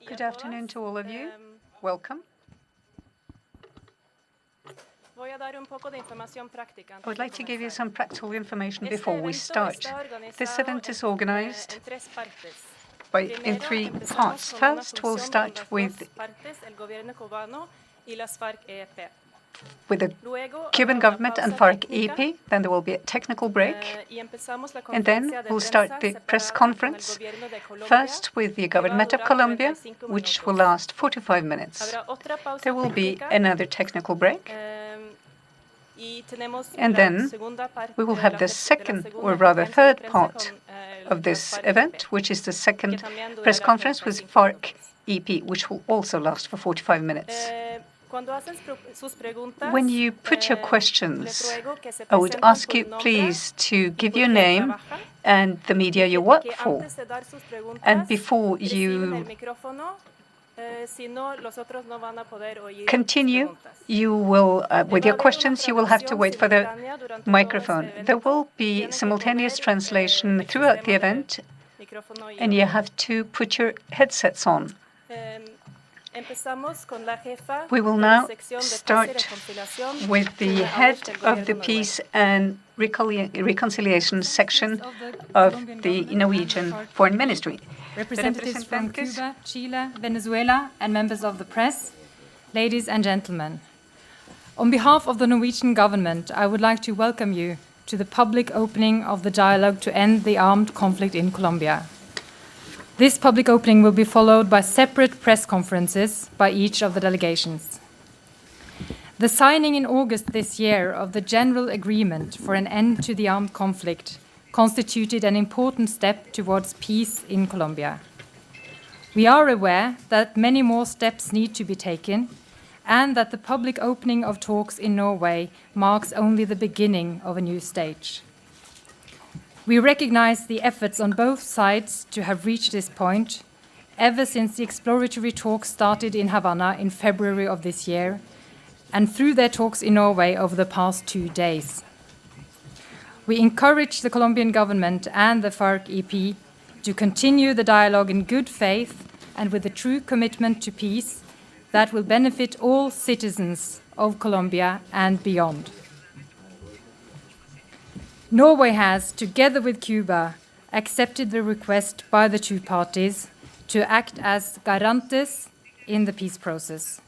Good afternoon to all of you. Welcome. I would like to give you some practical information before we start. This event is organized in three parts. First, we'll start with the Cuban government and FARC EP, then there will be a technical break, and then we'll start the press conference, first with the government of Colombia, which will last 45 minutes. There will be another technical break, and then we will have the second, or rather third part of this event, which is the second press conference with FARC EP, which will also last for 45 minutes. When you put your questions, I would ask you please to give your name and the media you work for. And before you continue, you will, with your questions, you will have to wait for the microphone. There will be simultaneous translation throughout the event, and you have to put your headsets on. We will now start with the head of the Peace and Reconciliation section of the Norwegian Foreign Ministry. Representatives from Cuba, Chile, Venezuela, and members of the press, ladies and gentlemen. On behalf of the Norwegian government, I would like to welcome you to the public opening of the dialogue to end the armed conflict in Colombia. This public opening will be followed by separate press conferences by each of the delegations. The signing in August this year of the General Agreement for an End to the Armed Conflict constituted an important step towards peace in Colombia. We are aware that many more steps need to be taken and that the public opening of talks in Norway marks only the beginning of a new stage. We recognize the efforts on both sides to have reached this point ever since the exploratory talks started in Havana in February of this year and through their talks in Norway over the past 2 days. We encourage the Colombian government and the FARC EP to continue the dialogue in good faith and with a true commitment to peace that will benefit all citizens of Colombia and beyond. Norway has, together with Cuba, accepted the request by the two parties to act as garantes in the peace process.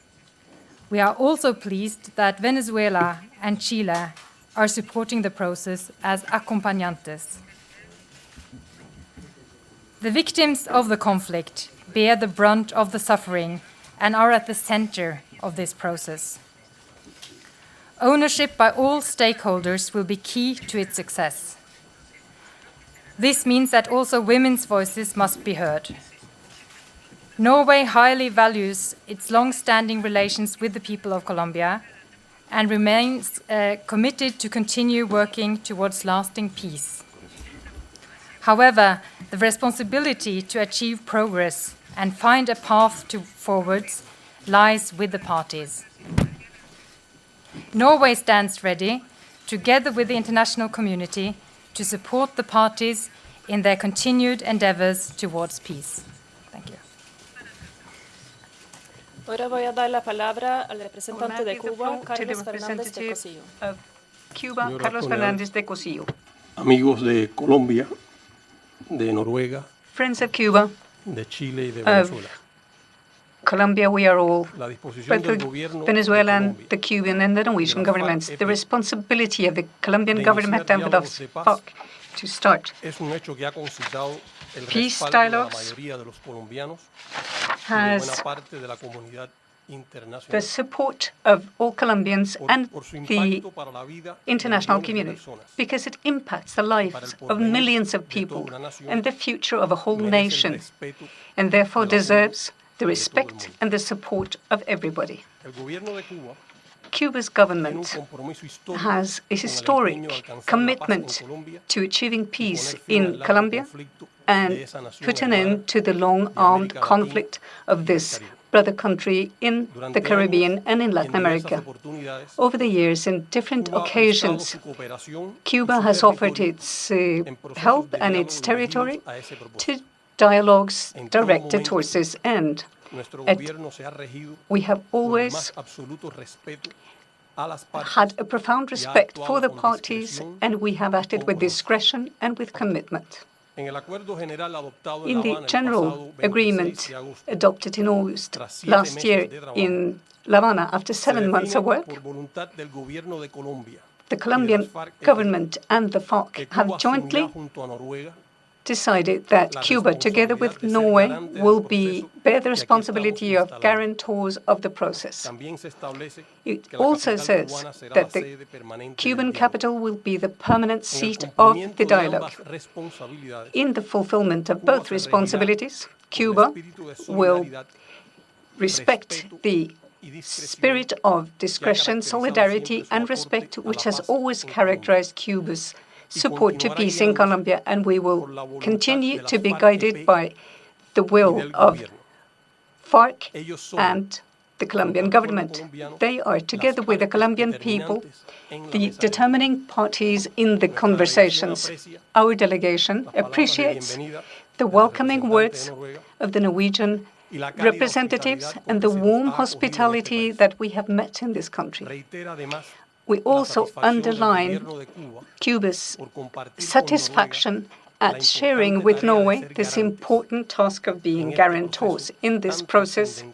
We are also pleased that Venezuela and Chile are supporting the process as acompañantes. The victims of the conflict bear the brunt of the suffering and are at the center of this process. Ownership by all stakeholders will be key to its success. This means that also women's voices must be heard. Norway highly values its long-standing relations with the people of Colombia and remains committed to continue working towards lasting peace. However, the responsibility to achieve progress and find a path forwards lies with the parties. Norway stands ready, together with the international community, to support the parties in their continued endeavors towards peace. Thank you. Ahora voy a dar la palabra al representante de Cuba, Carlos Fernández de Cosillo. Cuba, Carlos Fernández de Cosillo. Amigos de Colombia, de Noruega, Friends of Cuba, de Chile y de Venezuela. Colombia, we are all, both the Venezuelan, the Cuban and the Norwegian governments, the responsibility of the Colombian government and the FARC to start peace dialogues has the support of all Colombians and the international community, because it impacts the lives of millions of people and the future of a whole nation, and therefore deserves the respect and the support of everybody. Cuba's government has a historic commitment to achieving peace in Colombia and put an end to the long-armed conflict of this brother country in the Caribbean and in Latin America. Over the years, in different occasions, Cuba has offered its help and its territory to dialogues directed towards this end. We have always had a profound respect for the parties, and we have acted with discretion and with commitment. In the general agreement adopted in August last year in La Habana, after 7 months of work, the Colombian government and the FARC have jointly decided that Cuba, together with Norway, will bear the responsibility of guarantors of the process. It also says that the Cuban capital will be the permanent seat of the dialogue. In the fulfillment of both responsibilities, Cuba will respect the spirit of discretion, solidarity, and respect, which has always characterized Cuba's support to peace in Colombia, and we will continue to be guided by the will of FARC and the Colombian government. They are, together with the Colombian people, the determining parties in the conversations. Our delegation appreciates the welcoming words of the Norwegian representatives and the warm hospitality that we have met in this country. We also underline Cuba's satisfaction at sharing with Norway this important task of being guarantors in this process,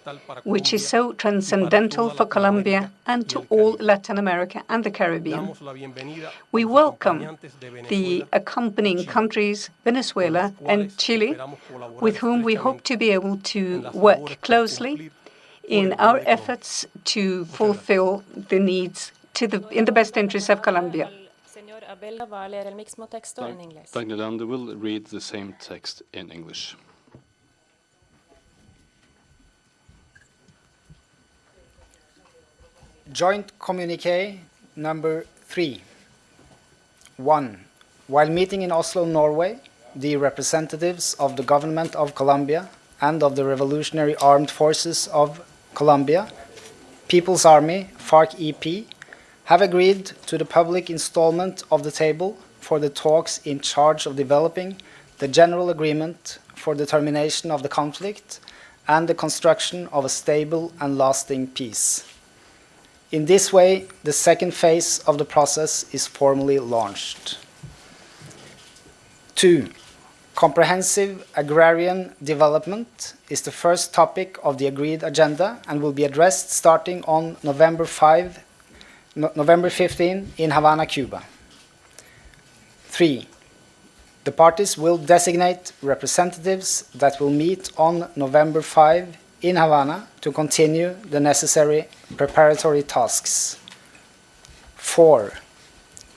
which is so transcendental for Colombia and to all Latin America and the Caribbean. We welcome the accompanying countries, Venezuela and Chile, with whom we hope to be able to work closely in our efforts to fulfill the needs in the best interest of Colombia. Dr. Nylander will read the same text in English. Joint Communiqué number 3. 1. While meeting in Oslo, Norway, the representatives of the government of Colombia and of the Revolutionary Armed Forces of Colombia, People's Army, FARC EP, have agreed to the public installment of the table for the talks in charge of developing the general agreement for the termination of the conflict and the construction of a stable and lasting peace. In this way, the second phase of the process is formally launched. 2. Comprehensive agrarian development is the first topic of the agreed agenda and will be addressed starting on November 15 in Havana, Cuba. 3. The parties will designate representatives that will meet on November 5 in Havana to continue the necessary preparatory tasks. 4.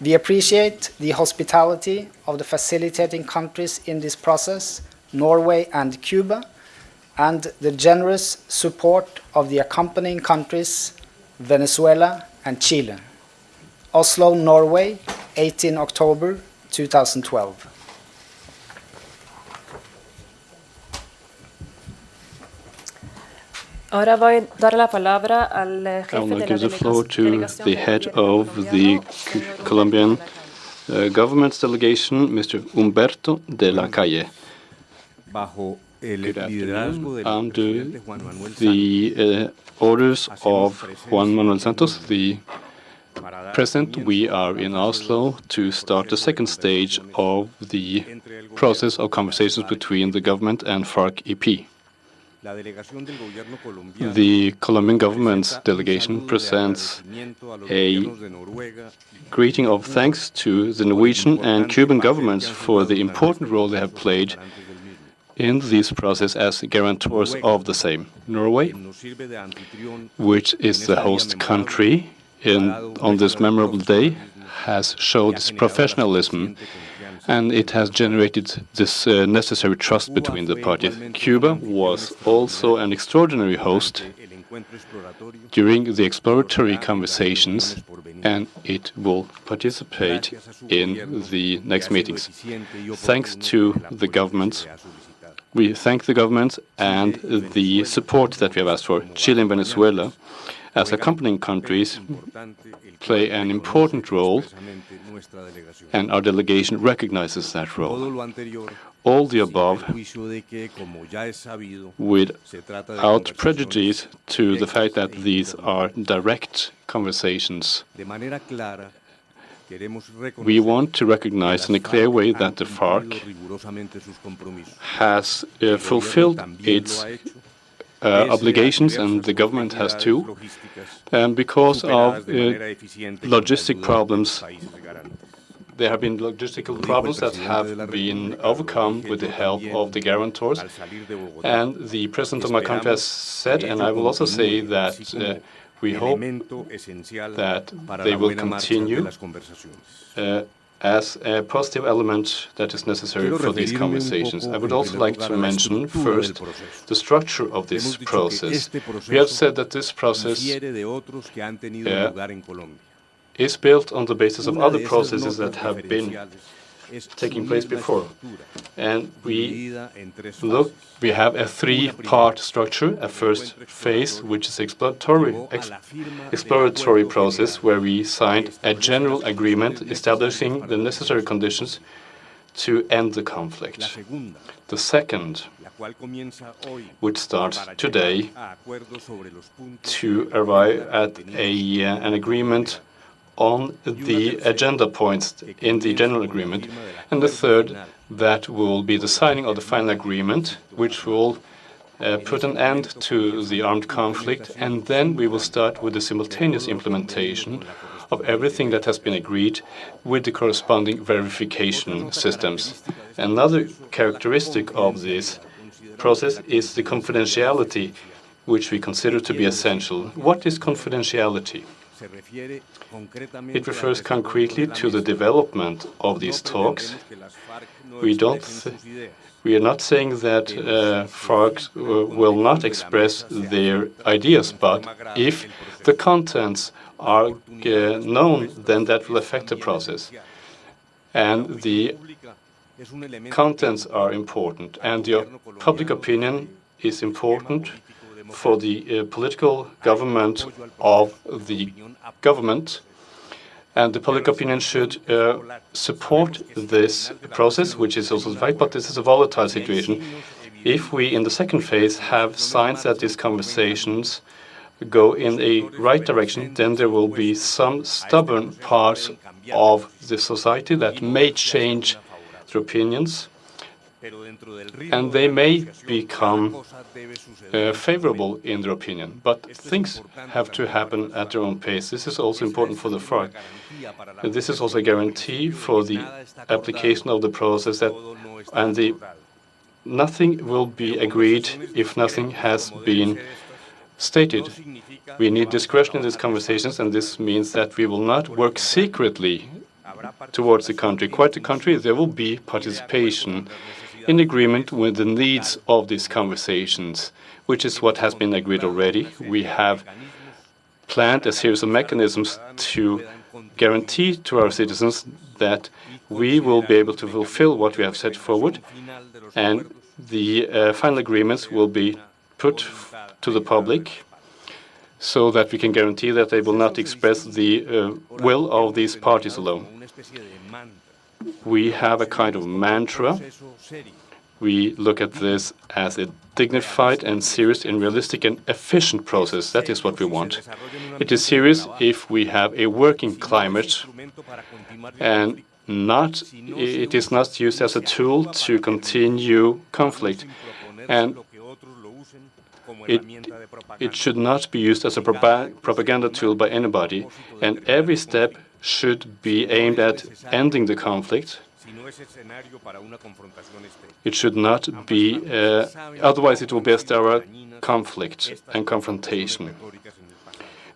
We appreciate the hospitality of the facilitating countries in this process, Norway and Cuba, and the generous support of the accompanying countries, Venezuela and Chile. Oslo, Norway, 18 October 2012. Ahora voy a dar la palabra al jefe I will de la give the floor to delegación the head of the Colombian government's delegation, Mr. Humberto de la Calle. Good afternoon. Under the orders of Juan Manuel Santos, the President, we are in Oslo to start the second stage of the process of conversations between the government and FARC EP. The Colombian government's delegation presents a greeting of thanks to the Norwegian and Cuban governments for the important role they have played in this process as guarantors of the same. Norway, which is the host country on this memorable day, has showed its professionalism, and it has generated this necessary trust between the parties. Cuba was also an extraordinary host during the exploratory conversations, and it will participate in the next meetings. Thanks to the governments, we thank the government and the support that we have asked for. Chile and Venezuela, as accompanying countries, play an important role, and our delegation recognizes that role. all the above without prejudice to the fact that these are direct conversations. We want to recognize in a clear way that the FARC has fulfilled its obligations, and the government has too, because of logistic problems. There have been logistical problems that have been overcome with the help of the guarantors. And the president of my country has said, and I will also say that we hope that they will continue as a positive element that is necessary for these conversations. I would also like to mention first the structure of this process. We have said that this process is built on the basis of other processes that have been taking place before. And we have a three-part structure, a first phase, which is exploratory process, where we signed a general agreement establishing the necessary conditions to end the conflict. The second, which starts today, to arrive at an agreement on the agenda points in the general agreement. And the third, that will be the signing of the final agreement, which will put an end to the armed conflict. And then we will start with the simultaneous implementation of everything that has been agreed with the corresponding verification systems. Another characteristic of this process is the confidentiality, which we consider to be essential. What is confidentiality? It refers concretely to the development of these talks. We are not saying that FARC will not express their ideas, but if the contents are known, then that will affect the process. And the contents are important, and the public opinion is important for the political government of the government, and the public opinion should support this process, which is also the fact, but this is a volatile situation. If we, in the second phase, have signs that these conversations go in a right direction, then there will be some stubborn parts of the society that may change their opinions, and they may become favorable in their opinion. But things have to happen at their own pace. This is also important for the FARC. And this is also a guarantee for the application of the process, nothing will be agreed if nothing has been stated. We need discretion in these conversations, and this means that we will not work secretly towards the country. Quite the contrary, there will be participation in agreement with the needs of these conversations, which is what has been agreed already. We have planned a series of mechanisms to guarantee to our citizens that we will be able to fulfill what we have set forward, and the final agreements will be put to the public so that we can guarantee that they will not express the will of these parties alone. We have a kind of mantra. We look at this as a dignified and serious and realistic and efficient process. That is what we want. It is serious if we have a working climate, and it is not used as a tool to continue conflict. And it should not be used as a propaganda tool by anybody, and every step should be aimed at ending the conflict. It should not be, otherwise it will be a sterile conflict and confrontation.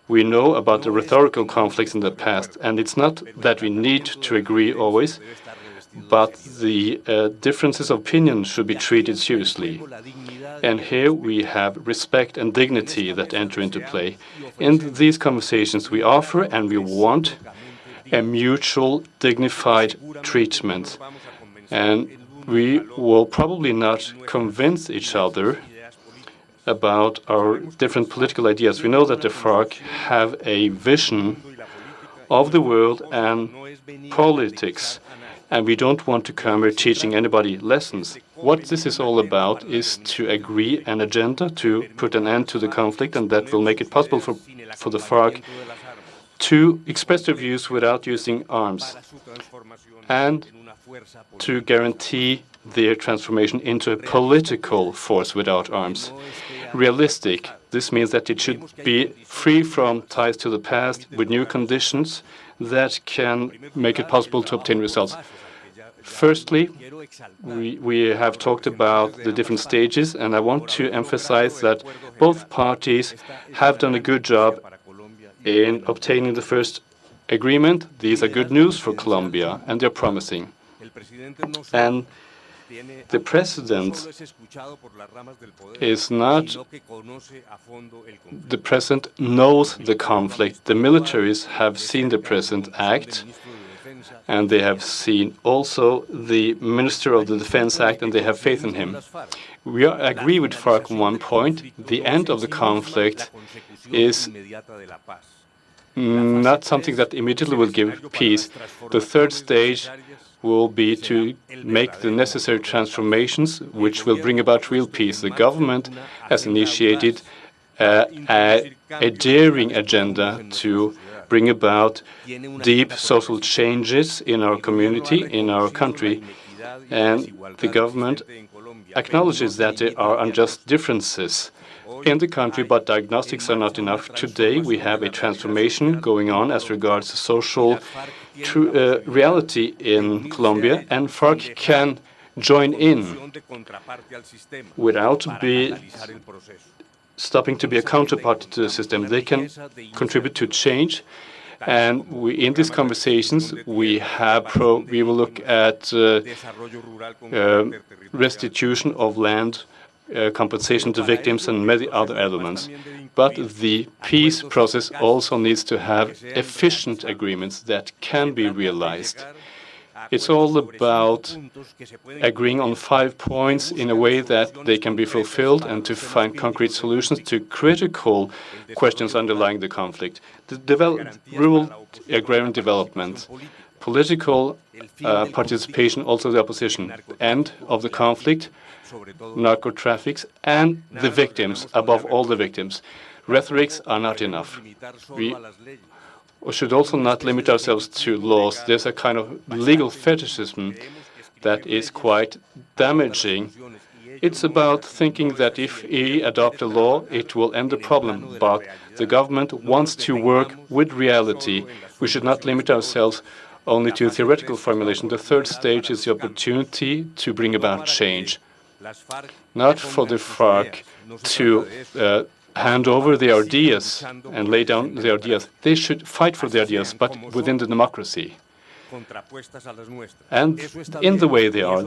We know about the rhetorical conflicts in the past, and it's not that we need to agree always, but the differences of opinion should be treated seriously. And here we have respect and dignity that enter into play. In these conversations we offer and we want a mutual, dignified treatment. And we will probably not convince each other about our different political ideas. We know that the FARC have a vision of the world and politics, And we don't want to come here teaching anybody lessons. What this is all about is to agree an agenda to put an end to the conflict, and that will make it possible for the FARC to express their views without using arms, and to guarantee their transformation into a political force without arms. Realistic, this means that it should be free from ties to the past, with new conditions that can make it possible to obtain results. Firstly, we have talked about the different stages, and I want to emphasize that both parties have done a good job in obtaining the first agreement. These are good news for Colombia, and they're promising. And the president is not, the president knows the conflict. The militaries have seen the president act, and they have seen also the Minister of the Defense act, and they have faith in him. We agree with FARC on one point. The end of the conflict is not something that immediately will give peace. The third stage will be to make the necessary transformations which will bring about real peace. The government has initiated a daring agenda to bring about deep social changes in our community, in our country. And the government acknowledges that there are unjust differences in the country, but diagnostics are not enough. Today, we have a transformation going on as regards to social reality in Colombia, and FARC can join in without stopping to be a counterpart to the system. They can contribute to change, and in these conversations we will look at restitution of land, compensation to victims, and many other elements. But the peace process also needs to have efficient agreements that can be realized. It's all about agreeing on 5 points in a way that they can be fulfilled, and to find concrete solutions to critical questions underlying the conflict. Rural agrarian development, political participation, also the opposition, end of the conflict, narco traffics, and the victims, above all the victims. Rhetorics are not enough. We should also not limit ourselves to laws. There's a kind of legal fetishism that is quite damaging. It's about thinking that if we adopt a law, it will end the problem. But the government wants to work with reality. We should not limit ourselves only to theoretical formulation. The third stage is the opportunity to bring about change. Not for the FARC to hand over their ideas and lay down their ideas. They should fight for their ideas, but within the democracy. And in the way they are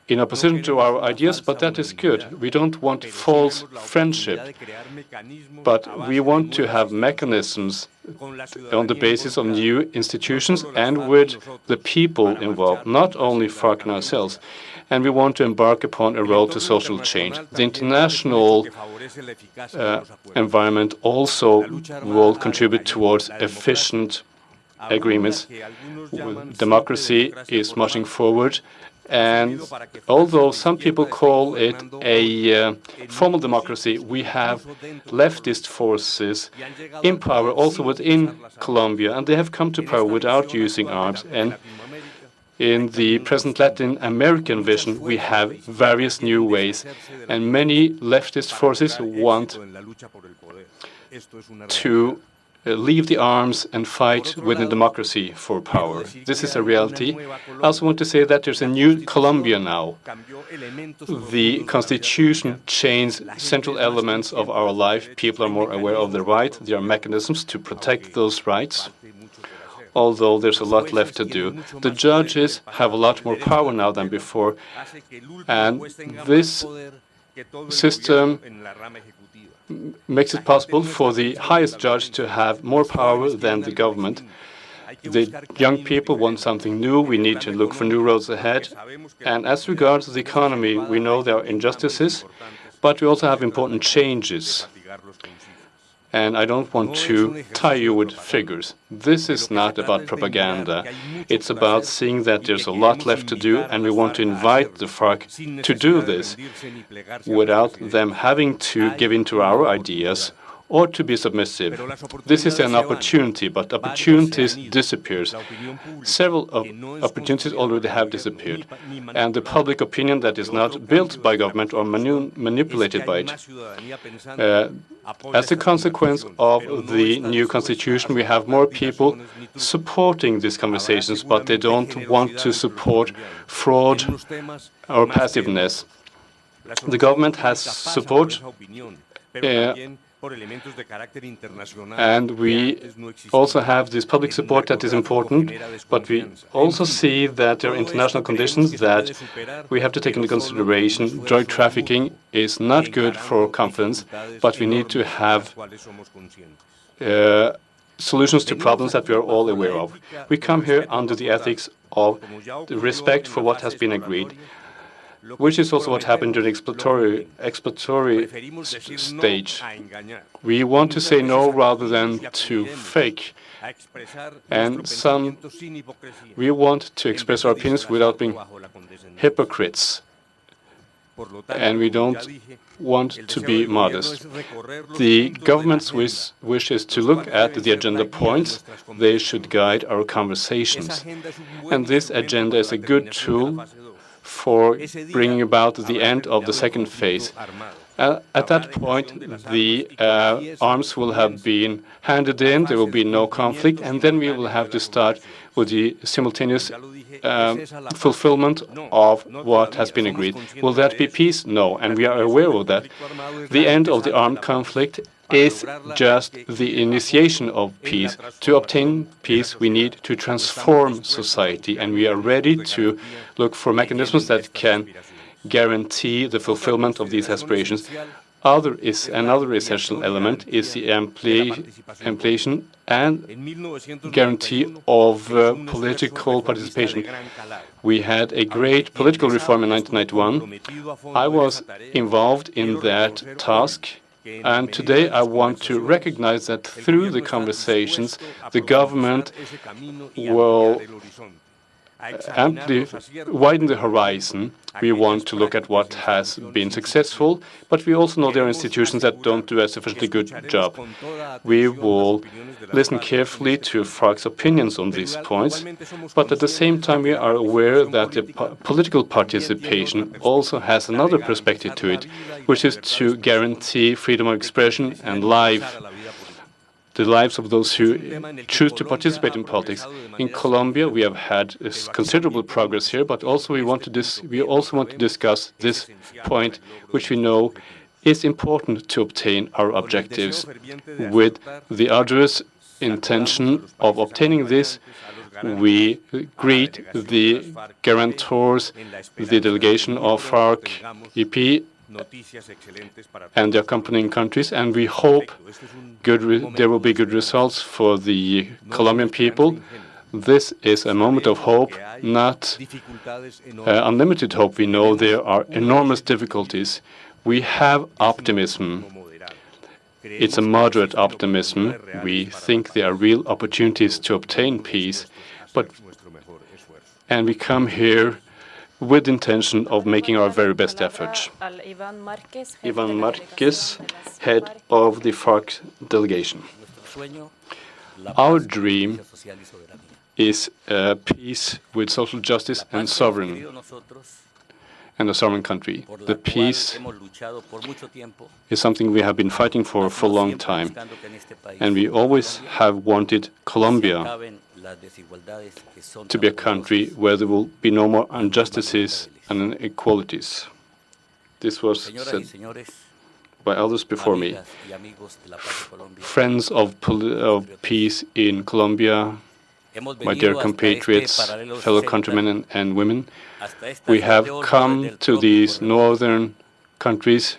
in opposition to our ideas, but that is good. We don't want false friendship, but we want to have mechanisms on the basis of new institutions and with the people involved, not only FARC and ourselves. And we want to embark upon a road to social change. The international environment also will contribute towards efficient agreements. Democracy is marching forward, and although some people call it a formal democracy, we have leftist forces in power also within Colombia, and they have come to power without using arms. And in the present Latin American vision, we have various new ways, and many leftist forces want to leave the arms and fight within democracy for power. This is a reality. I also want to say that there's a new Colombia now. The Constitution changed central elements of our life. People are more aware of their rights. There are mechanisms to protect those rights, although there's a lot left to do. The judges have a lot more power now than before, and this system makes it possible for the highest judge to have more power than the government. The young people want something new. We need to look for new roads ahead. And as regards the economy, we know there are injustices, but we also have important changes. And I don't want to tie you with figures. This is not about propaganda. It's about seeing that there's a lot left to do, and we want to invite the FARC to do this without them having to give in to our ideas or to be submissive. This is an opportunity, but opportunities disappear. Several opportunities already have disappeared, and the public opinion that is not built by government or manipulated by it. As a consequence of the new constitution, we have more people supporting these conversations, but they don't want to support fraud or passiveness. The government has support, and we also have this public support that is important, but we also see that there are international conditions that we have to take into consideration. Drug trafficking is not good for confidence, but we need to have solutions to problems that we are all aware of. We come here under the ethics of the respect for what has been agreed, which is also what happened during the exploratory stage. We want to say no rather than to fake. And we want to express our opinions without being hypocrites. And we don't want to be modest. The government's wish is to look at the agenda points. They should guide our conversations. And this agenda is a good tool for bringing about the end of the second phase. At that point, the arms will have been handed in, there will be no conflict, and then we will have to start with the simultaneous fulfillment of what has been agreed. Will that be peace? No, and we are aware of that. The end of the armed conflict is just the initiation of peace. To obtain peace, we need to transform society, and we are ready to look for mechanisms that can guarantee the fulfillment of these aspirations. Another essential element is the ampliation and guarantee of political participation. We had a great political reform in 1991. I was involved in that task. And today I want to recognize that through the conversations, the government will widen the horizon. We want to look at what has been successful, but we also know there are institutions that don't do a sufficiently good job. We will listen carefully to FARC's opinions on these points, but at the same time we are aware that the political participation also has another perspective to it, which is to guarantee freedom of expression and the lives of those who choose to participate in politics. In Colombia, we have had considerable progress here, but also we want to discuss this point, which we know is important to obtain our objectives. With the arduous intention of obtaining this, we greet the guarantors, the delegation of FARC EP, and the accompanying countries, and we hope there will be good results for the Colombian people. This is a moment of hope, not unlimited hope. We know there are enormous difficulties. We have optimism. It's a moderate optimism. We think there are real opportunities to obtain peace, and we come here with the intention of making our very best efforts. Ivan Marquez, head of the FARC delegation. Our dream is peace with social justice and a sovereign country. The peace is something we have been fighting for a long time, and we always have wanted Colombia to be a country where there will be no more injustices and inequalities. This was said by others before me. Friends of peace in Colombia, my dear compatriots, fellow countrymen and women, we have come to these northern countries,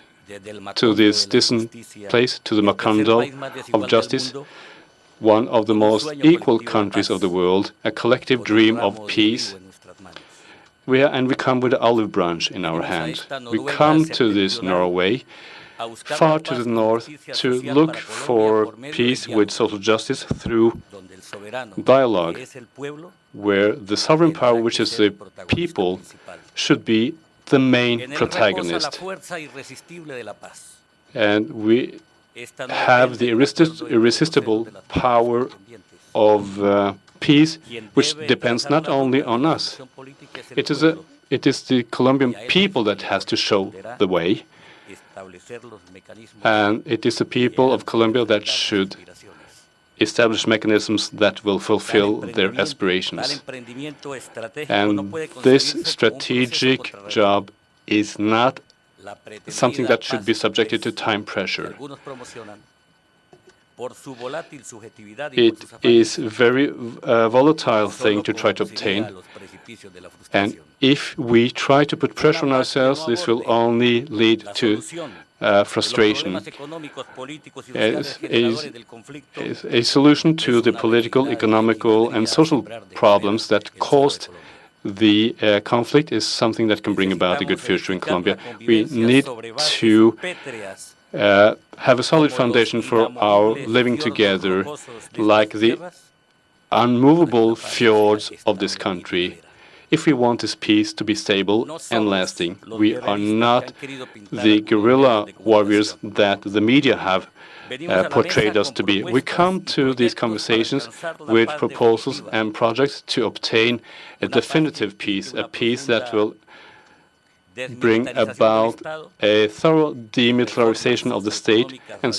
to this distant place, to the Macondo of justice, one of the most equal countries of the world, a collective dream of peace. We come with an olive branch in our hand. We come to this Norway far to the north to look for peace with social justice through dialogue, where the sovereign power, which is the people, should be the main protagonist. And we have the irresistible power of peace, which depends not only on us. It is the Colombian people that has to show the way, and it is the people of Colombia that should establish mechanisms that will fulfill their aspirations. And this strategic job is not something that should be subjected to time pressure. It is a very volatile thing to try to obtain, and if we try to put pressure on ourselves, this will only lead to frustration. A solution to the political, economical, and social problems that caused the conflict is something that can bring about a good future in Colombia. We need to have a solid foundation for our living together, like the unmovable fjords of this country. If we want this peace to be stable and lasting, we are not the guerrilla warriors that the media have portrayed us to be. We come to these conversations with proposals and projects to obtain a definitive peace, a peace that will bring about a thorough demilitarization of the state and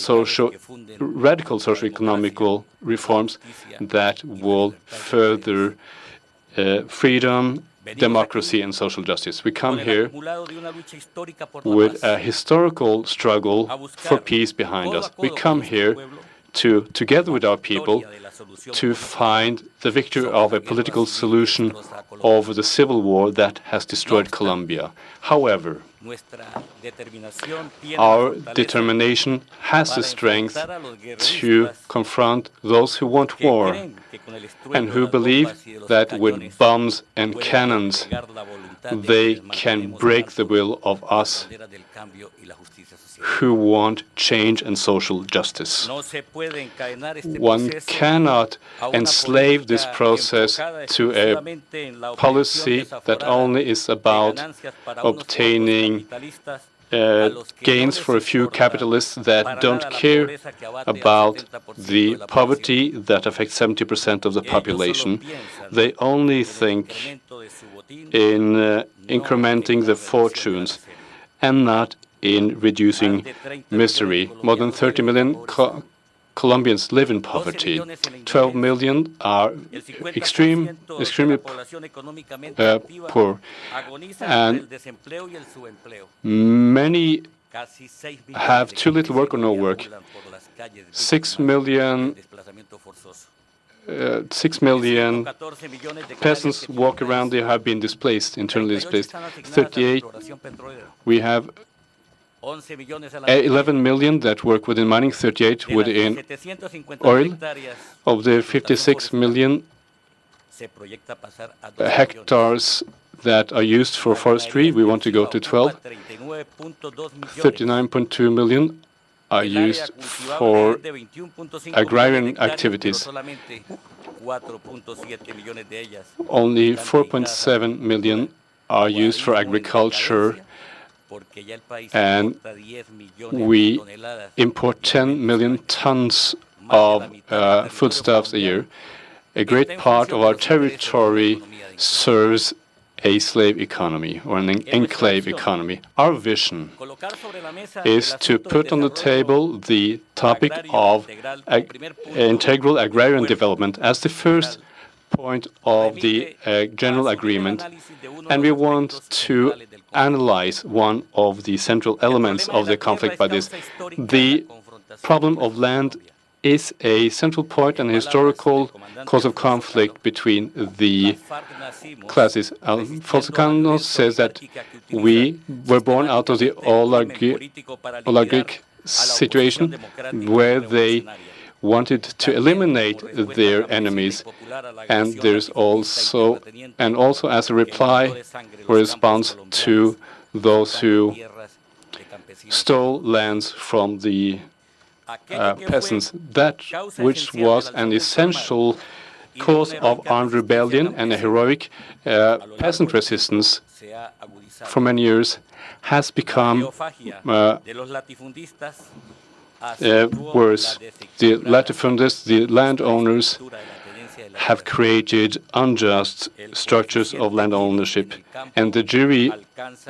radical socio-economical reforms that will further freedom, democracy, and social justice. We come here with a historical struggle for peace behind us. We come here to, together with our people, to find the victory of a political solution over the civil war that has destroyed Colombia. However, our determination has the strength to confront those who want war and who believe that with bombs and cannons they can break the will of us who want change and social justice. One cannot enslave this process to a policy that only is about obtaining gains for a few capitalists that don't care about the poverty that affects 70% of the population. They only think in incrementing the fortunes and not in reducing misery. More than 30 million Colombians live in poverty. 12 million are extremely poor, and many have too little work or no work. 6 million peasants walk around. They have been displaced, internally displaced. 38. We have 11 million that work within mining, 38 within oil. Of the 56 million hectares that are used for forestry, we want to go to 12. 39.2 million are used for agrarian activities. Only 4.7 million are used for agriculture, and we import 10 million tons of foodstuffs a year. A great part of our territory serves a slave economy or an enclave economy. Our vision is to put on the table the topic of integral agrarian development as the first point of the general agreement, and we want to analyze one of the central elements of the conflict by this. The problem of land is a central point and historical cause of conflict between the classes. Falsicano says that we were born out of the oligarchic situation where they wanted to eliminate their enemies, and there's also as a reply or response to those who stole lands from the peasants. That which was an essential cause of armed rebellion and a heroic peasant resistance for many years has become worse. The latifundists, the landowners, have created unjust structures of land ownership, and the jury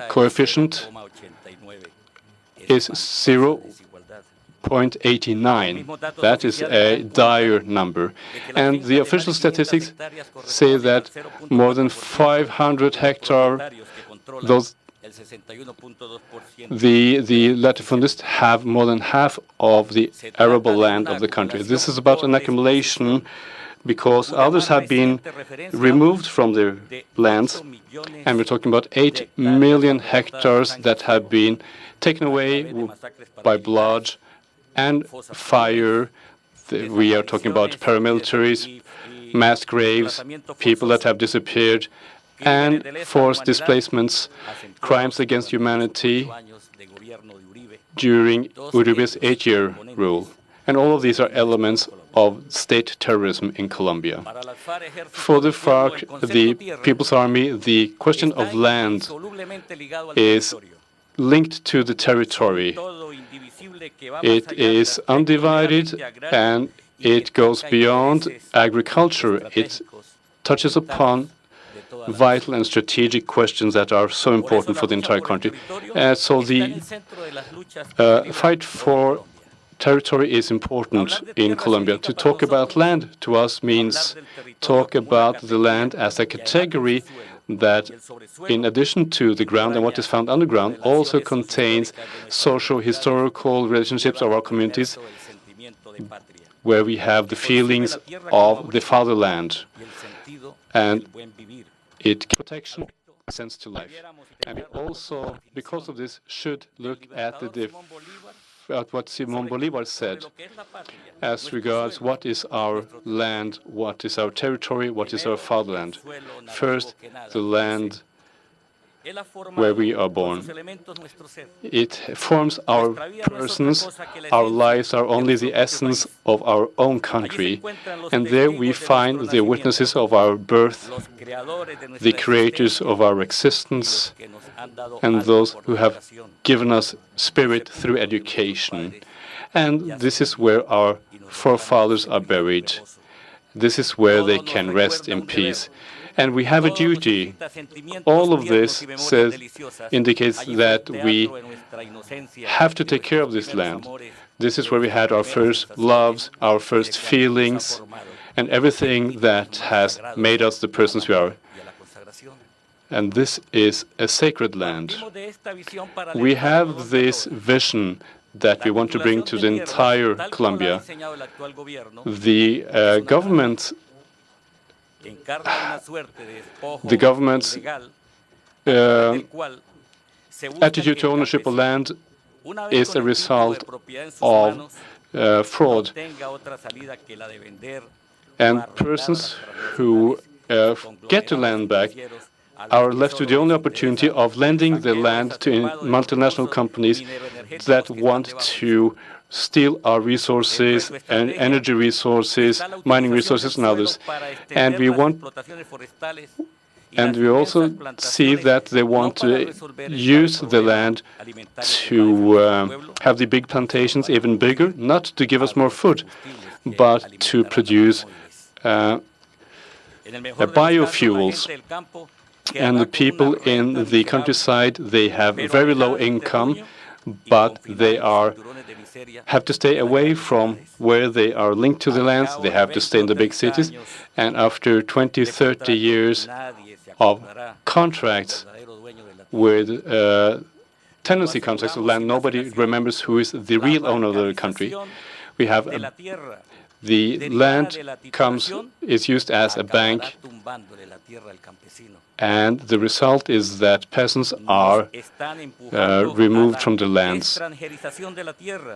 coefficient is 0.89. That is a dire number. And the official statistics say that more than 500 hectares, the latifundists have more than half of the arable land of the country. This is about an accumulation because others have been removed from their lands, and we're talking about 8 million hectares that have been taken away by blood and fire. We are talking about paramilitaries, mass graves, people that have disappeared, and forced displacements, crimes against humanity during Uribe's 8-year rule. And all of these are elements of state terrorism in Colombia. For the FARC, the People's Army, the question of land is linked to the territory. It is undivided and it goes beyond agriculture. It touches upon vital and strategic questions that are so important for the entire country. So the fight for territory is important in Colombia. To talk about land to us means talk about the land as a category that, in addition to the ground and what is found underground, also contains socio-historical relationships of our communities where we have the feelings of the fatherland. And it gives protection, sense to life. And we also, because of this, should look at what Simón Bolívar said as regards what is our land, what is our territory, what is our fatherland. First, the land where we are born. It forms our persons. Our lives are only the essence of our own country. And there we find the witnesses of our birth, the creators of our existence, and those who have given us spirit through education. And this is where our forefathers are buried. This is where they can rest in peace. And we have a duty. All of this indicates that we have to take care of this land. This is where we had our first loves, our first feelings, and everything that has made us the persons we are. And this is a sacred land. We have this vision that we want to bring to the entire Colombia. The government's attitude to ownership of land is a result of fraud. And persons who get the land back are left with the only opportunity of lending the land to multinational companies that want to steal our resources and energy resources, mining resources, and others. And we also see that they want to use the land to have the big plantations even bigger, not to give us more food, but to produce biofuels. And the people in the countryside, they have very low income, but they have to stay away from where they are linked to the lands. They have to stay in the big cities. And after 20, 30 years of contracts with tenancy contracts of land, nobody remembers who is the real owner of the country. We have the land is used as a bank, and the result is that peasants are removed from the lands.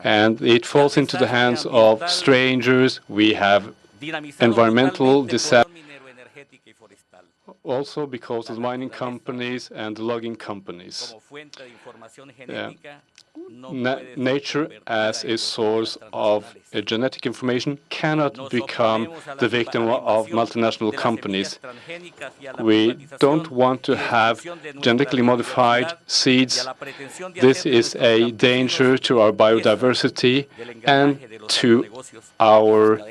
And it falls into the hands of strangers. We have environmental disasters. also because of the mining companies and the logging companies. Nature as a source of genetic information cannot become the victim of multinational companies. We don't want to have genetically modified seeds. This is a danger to our biodiversity and to our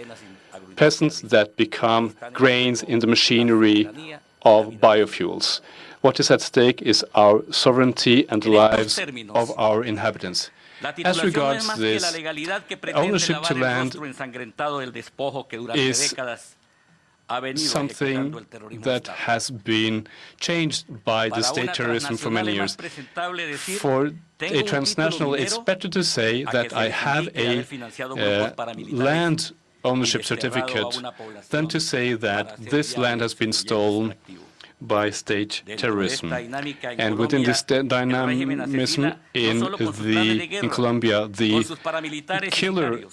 peasants that become grains in the machinery of biofuels. What is at stake is our sovereignty and the lives of our inhabitants. As regards this, ownership to land is something that has been changed by the state terrorism for many years. For a transnational, it's better to say that I have a land ownership certificate than to say that this land has been stolen by state terrorism. And within this dynamism in Colombia, the killer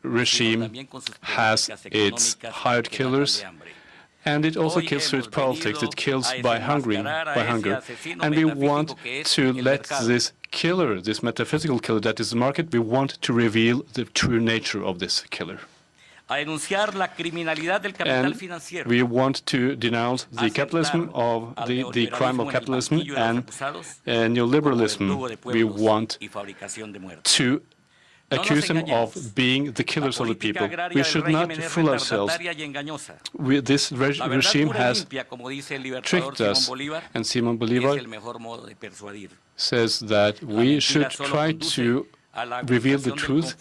regime has its hired killers, and it also kills through its politics. It kills by hunger. And we want to let this killer, this metaphysical killer that is the market, we want to reveal the true nature of this killer. And we want to denounce the capitalism of the crime of capitalism and neoliberalism. We want to accuse them of being the killers of the people. We should not fool ourselves. This regime has tricked us, and Simon Bolivar says that we should try to reveal the truth,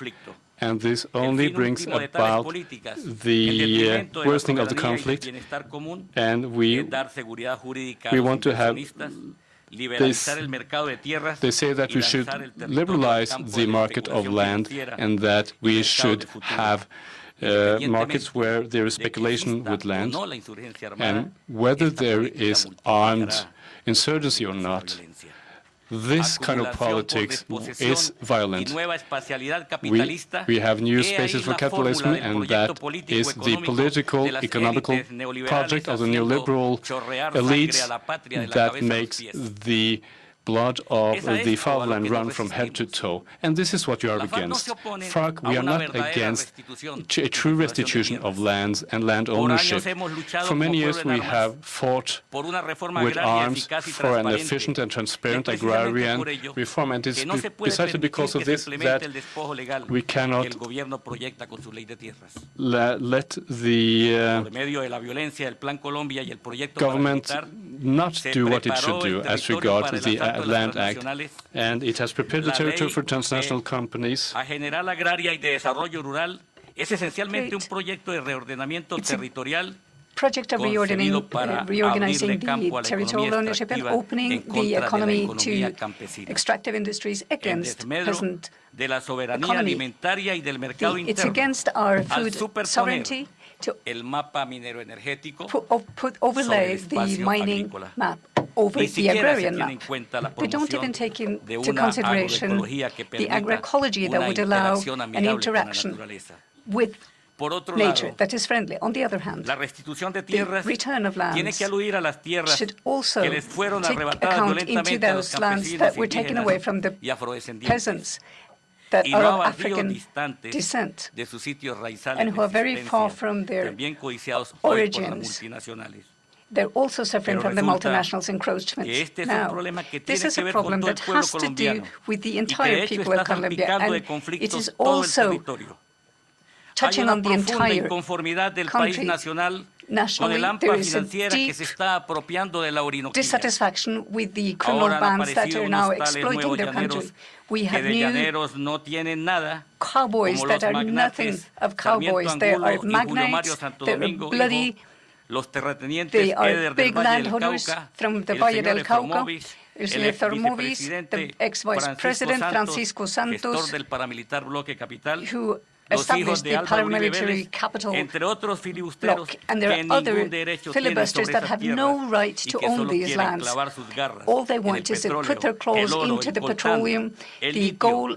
and this only brings about the worsening of the conflict, and we want to have they say that we should liberalize the market of land and that we should have markets where there is speculation with land, and whether there is armed insurgency or not. This kind of politics is violent. We have new spaces for capitalism, and that is the political, economical project of the neoliberal elites that makes the blood of the fatherland run from head to toe. And this is what you are against. FARC, we are not against a true restitution of lands and land ownership. For many years we have fought with arms for an efficient and transparent agrarian reform, and it's precisely because of this that we cannot let the government not do what it should do as regards the Land Act, and it has prepared the territory for transnational companies. Project of reorganizing the territorial ownership and opening the economy to extractive industries against peasant economy. It's against our food sovereignty to overlay the mining map over the agrarian map. We don't even take into consideration the agroecology that would allow an interaction with nature that is friendly. On the other hand, the return of lands should also take account into those lands that were taken away from the peasants that are of African descent and who are very far from their origins. They're also suffering from the multinationals' encroachments. Now, this is a problem that has to do with the entire people of Colombia, and it is also touching on the entire country. Nationally, there is a deep dissatisfaction with the criminal bands that are now exploiting their country. We have new cowboys that are nothing of cowboys. They are magnates, they are bloody, they are big landowners from the Valle del Cauca. There's the Thermovis, the ex-vice president Francisco Santos, who established the paramilitary capital bloc, and there are other filibusters that have no right to own these lands. All they want is to put their claws into the petroleum. The goal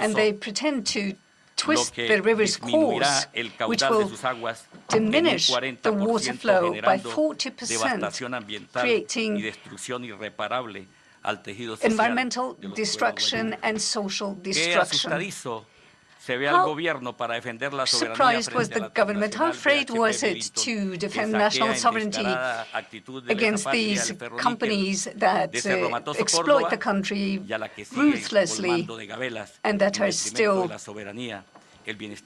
and they pretend to twist the river's course, which will diminish the water flow by 40%, creating environmental destruction and social destruction. How surprised was the government? How afraid was it to defend national sovereignty against these companies that exploit the country ruthlessly and that are still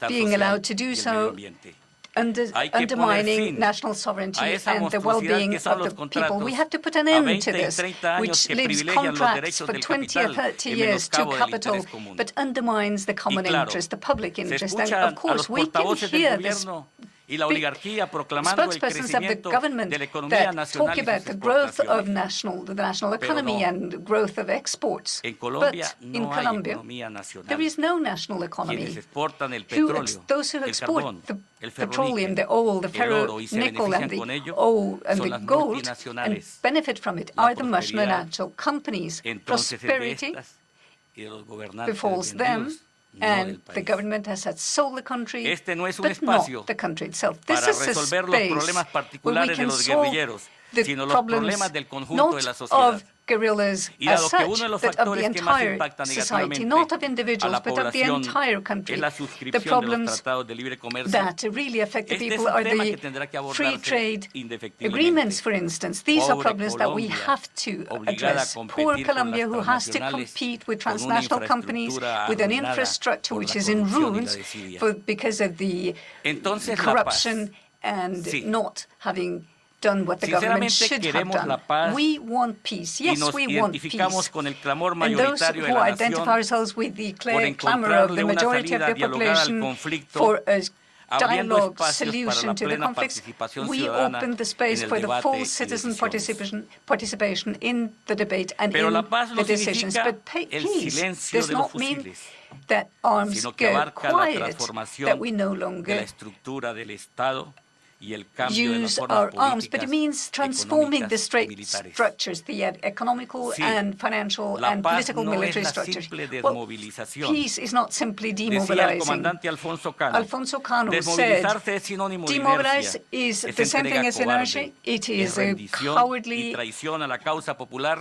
being allowed to do so, undermining national sovereignty and the well-being of the people? We have to put an end to this, which leaves contracts for 20 or 30 years to capital, but undermines the common interest, the public interest. And of course, we can hear this spokespersons of the government that talk about the growth of the national economy and growth of exports. But in Colombia, there is no national economy. Those who export the petroleum, the oil, the ferro-nickel, and the gold, and benefit from it are the multinational companies. Prosperity befalls them, and the government has had sold the country, but not the country itself. This is a space where we can solve the problems not of guerrillas as such, but of the entire society, not of individuals, but of the entire country. The problems that really affect the people are the free trade agreements, for instance. These are problems that we have to address. Poor Colombia, who has to compete with transnational companies with an infrastructure which is in ruins because of the corruption and not having done what the government should have done. We want peace. Yes, we want peace. And those who identify ourselves with the clamor of the majority of the population for a dialogue solution to the conflicts, we open the space for the full citizen participation in the debate and in the decisions. But peace does not mean that arms go quiet, that we no longer use our arms, but it means transforming the state structures, the economical and financial and political military structures. Well, peace is not simply demobilizing. Alfonso Cano said, demobilize is the same thing as inertia. It is a cowardly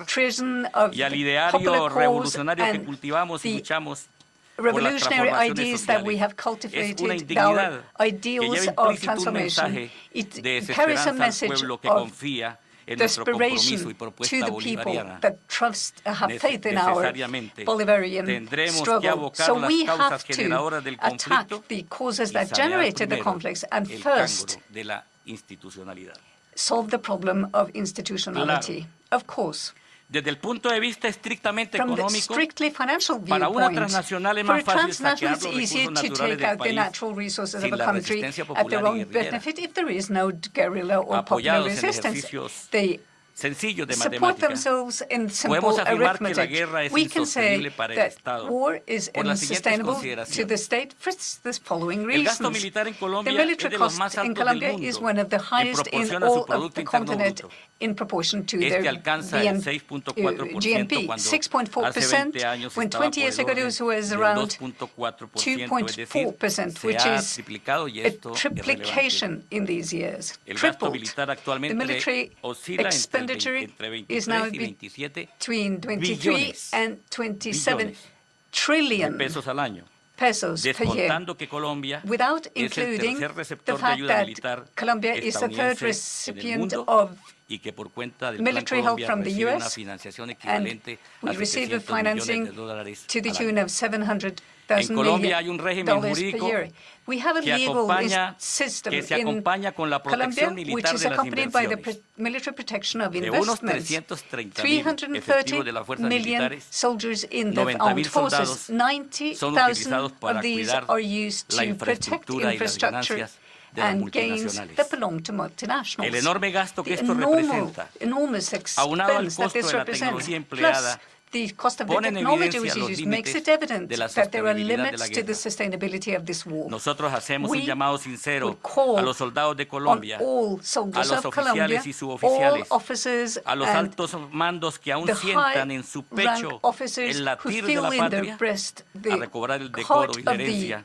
treason of the popular cause and the revolutionary ideas that we have cultivated, our ideals of transformation. It carries a message of desperation to the people that have faith in our Bolivarian struggle. So we have to attack the causes that generated the conflicts and first solve the problem of institutionality. Of course. Desde el punto de vista estrictamente From the económico, strictly financial para una viewpoint, transnacional es for a más fácil transnational saquear it's los easier recursos to take naturales del out the país natural resources of sin a la country resistencia at popular their y own guerrillera, benefit if there is no guerrilla or popular apoyados en resistance. ejercicios They sencillos de support matemática. themselves in simple Podemos afirmar que la arithmetic. guerra es We can say insostenible para el that Estado war is por las siguientes unsustainable to consideraciones. the state for the following El gasto reasons. militar en The Colombia es military de los cost más in altos del Colombia mundo is one of the en highest in proporción a su all of Producto the Interno continent Bruto. in proportion to Este their alcanza el 6.4% GNP. cuando 6.4%, hace 20 años when estaba 20 years por el ago it orden was del around 2.4%, es decir, 2.4%, se which ha is triplicado y a esto es relevante. triplication in these years. El gasto Tripled. militar The actualmente military oscila expenditure entre is now 23 y 27 between 23 billones and 27 de trillion pesos al año, pesos per year, descontando que Colombia without es el including tercer the receptor de fact ayuda that militar Colombia is the third estadounidense en el recipient mundo of y que por cuenta del military Plan help Colombia from the recibe una US, financiación and equivalente we a receive a 700 millones financing de dólares to the al tune año. of $700,000 En Colombia hay un régimen per jurídico year. We have a que legal se system in acompaña con la Colombia, protección which militar is de las accompanied by the inversiones. military protection of De unos investments. 330,000 efectivos de las 330 fuerzas million militares, soldiers in the 90,000 armed forces. soldados son 90,000 utilizados para of these cuidar are used la to protect infraestructura y las infrastructure ganancias de las and gains multinacionales. that belong to multinationals. El enorme gasto que The esto representa, enormous aunado al expense that costo this de la represents, tecnología plus empleada, the cost of the pone en technology which evidencia is los used, makes it límites evident de la that there are sostenibilidad de limits la to the guerra. sustainability of this war. Nosotros hacemos un We llamado sincero would call a los soldados de on Colombia, all a soldiers los of Colombia, oficiales y all suboficiales, officers a los and altos mandos que aún the sientan en su high-rank pecho officers el who latir de feel la in their patria, breast a the recobrar el decoro heart y la of the herencia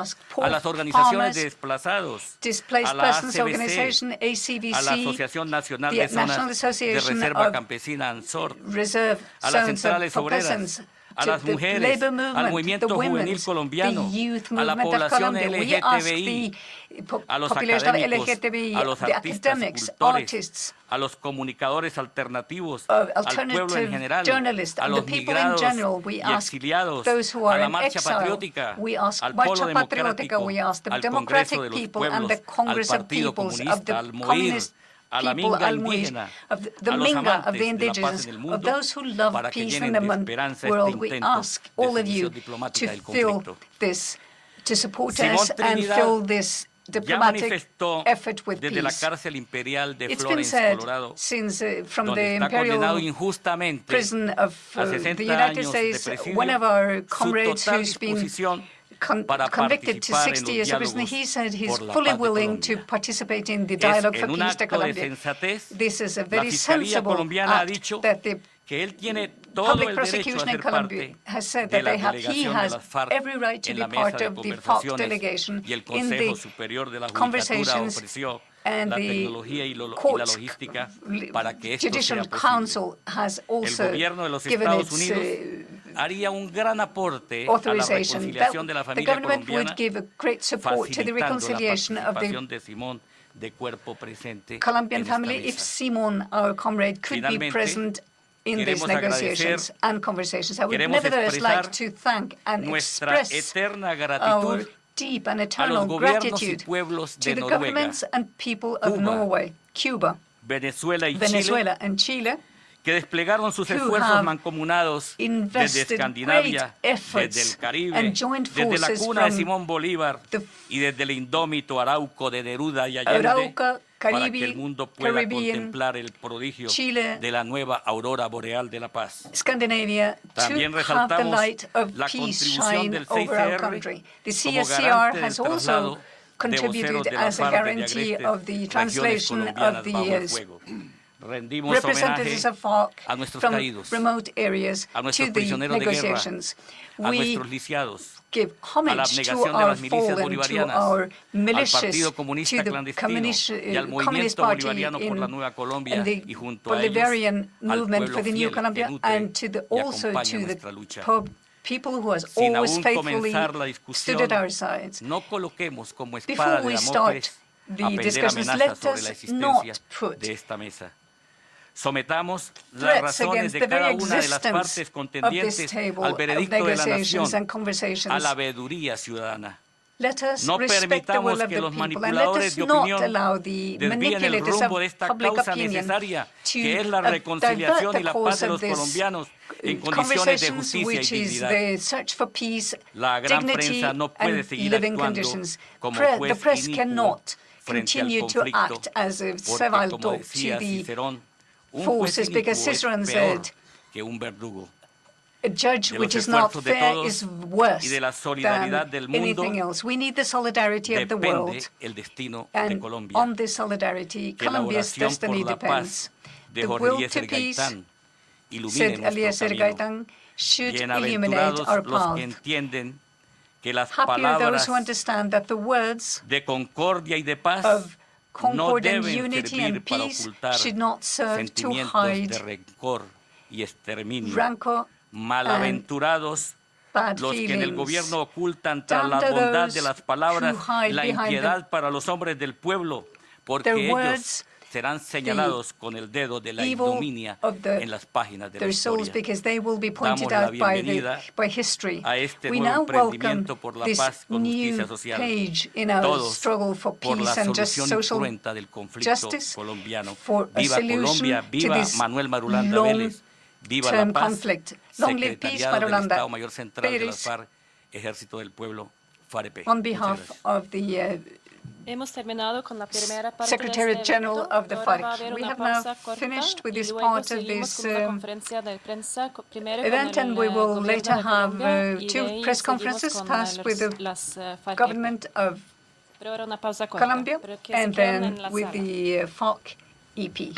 ask poor a las organizaciones farmers, de desplazados, displaced a la persons ACBC, organization, a la ACBC, Asociación Nacional the de National Zonas de Association Reserva of Campesina, ANSOR, Reserve a las Zones centrales for obreras, Peasants, a to las the mujeres, labor al movement, movimiento the juvenil women's, the colombiano, youth a la movement of población Colombia. We ask LGTBI, the a los population of académicos, LGTBI, a los the artistas, academics, cultores, artists, a los comunicadores alternativos, al pueblo en alternative general, journalists, a and the los people in migrados general. We y ask exiliados, those who a are la in marcha exile. patriótica, We ask al polo Marcha Patriótica. democrático, We ask the al democratic Congreso de los people and Pueblos, the al Congress of Partido Peoples, of Comunista, the al MOIR, communist a la people, minga al MUIR, indígena, of the a los Minga, of amantes the de la paz indigenous, en el of mundo, those who love para que peace llenen in the de esperanza world. este We intento ask de all of you solución diplomática to del fill conflicto. this, to support Simón us and Trinidad fill this ya diplomatic manifestó effort with desde la peace. cárcel imperial de It's been Florence, said Colorado, since from donde the está condenado imperial injustamente prison of a the 60 United años States, de presidio, one of our su comrades total who's been disposición para convicted to participar en 60 los years of prison, diálogos he said he's por la fully paz de willing to Colombia. participate in the Es dialogue for en un peace to acto de Colombia. sensatez, This is a la very Fiscalía sensible colombiana ha act dicho that the que él tiene todo public el derecho a prosecution in ser Colombia parte has said de that la he delegación de has las FARC every right to en be la part mesa de of the FARC conversaciones delegation y el in Consejo the Superior de la Judicatura conversations ofreció and la the tecnología y la courts logística para que esto sea Judicial posible. Council has El also gobierno de los given Estados its Unidos haría un gran aporte a la authorization. reconciliación de la The familia government would colombiana, give a great support to the facilitando la reconciliation of the participación de Simón de cuerpo presente Colombian en esta family if mesa. Simon, our comrade, could be Finalmente, present in these queremos negotiations and conversations. I would queremos nevertheless like expresar to thank and nuestra express eterna our gratitud deep and a eternal los gobiernos y gratitude pueblos to de the Noruega, governments and people of Cuba, Norway, Cuba, Venezuela y Venezuela, and Chile, que desplegaron sus who esfuerzos have mancomunados desde invested Escandinavia, great efforts desde el Caribe, and joint desde la forces cuna de from Simón Bolívar the y desde el indómito Arauco de Neruda y Allende, Arauca, para Caribe, que el mundo pueda Caribbean, contemplar el prodigio Chile, de la nueva aurora boreal de la paz. Scandinavia, También to have the resaltamos light of la peace contribución shine del over our CICR country. The como CSCR garante has del also traslado de contributed voceros de la as a FARC de guarantee Agrestes, of the regiones translation colombianas of the bajo el fuego. Rendimos representatives homenaje of FARC a nuestros from caídos, remote areas a nuestros to the prisioneros de guerra, negotiations. a We nuestros lisiados, give a la homage to abnegación de our las milicias fallen, to bolivarianas, our al militias, Partido to Comunista the Clandestino y al Communist Movimiento Party Bolivariano por la Nueva Colombia and the y junto a ellos Bolivarian al movement pueblo for the New fiel que Colombia, nutre and to the, y also acompaña to nuestra the lucha. people who has Sin always aún faithfully comenzar la stood discusión, at our sides. no coloquemos como espada Before de we start Damocles the a pender discussions, amenazas let sobre la us not existencia put de esta mesa. Sometamos las threats razones against de the cada very una de las existence partes of this contendientes table al of veredicto de la negotiations nación, and conversations. a la veeduría ciudadana. Let us No respect the will permitamos of que the los people, and let manipuladores us de not opinión allow the desvíen el manipulators rumbo of de esta public causa opinion necesaria, to que es la divert reconciliación the y la course paz de of los this colombianos en condiciones de conversations, justicia y which is dignidad. the search for peace, La gran dignity, prensa no puede and seguir living actuando conditions. como The juez press inicuo cannot frente al continue to conflicto, act as a porque, servile como dog to decía the Cicerón, un juez forces, because inicuo es Cicerone peor said, que un verdugo. a judge De which los is not esfuerzos de fair todos is worse y de la solidaridad than del mundo anything else. We need the solidarity of the world, depende el destino de and Colombia. on this solidarity, Que la Colombia's oración destiny por la depends. paz de The Jorge will to Eliezer peace, Gaitán ilumine said nuestro Eliezer camino. Gaitán, should illuminate Bienaventurados our los que path. entienden que las Happy are palabras those who understand that the words de concordia y de paz of no concord and deben unity servir and para peace ocultar should not serve to sentimientos hide de rencor y exterminio. rancor Malaventurados bad los que en el feelings. gobierno ocultan tras Down la to bondad those de las palabras who hide la behind impiedad para los hombres del pueblo, porque their ellos words, serán señalados con el dedo de la evil ignominia of en las páginas de la their souls, historia. because they will be pointed Damos la out bienvenida by history. a este We nuevo now welcome emprendimiento por la this paz con justicia new social. page in our Todos struggle for por la peace and just solución social incruenta del conflicto justice, colombiano. for a Viva solution Colombia, to viva this Manuel Marulanda Vélez, viva la long-term paz. conflict. Long live peace, Secretariado del Marulanda Estado Mayor Central de las Vélez. FARC, Ejército del Pueblo, FARC EP. On Muchas behalf gracias. of the Hemos terminado con la primera parte Secretariat de este General evento. of the Ahora va a FARC. haber We una have now pausa corta finished with y this luego part of seguimos this con una conferencia de prensa, primero event, con and el we will gobierno later de have Colombia, y de two ahí press seguimos conferences, con first with the las FARC EP. government of Pero ahora una pausa corta, Colombia pero que se and queden then en la with sala. the FARC EP.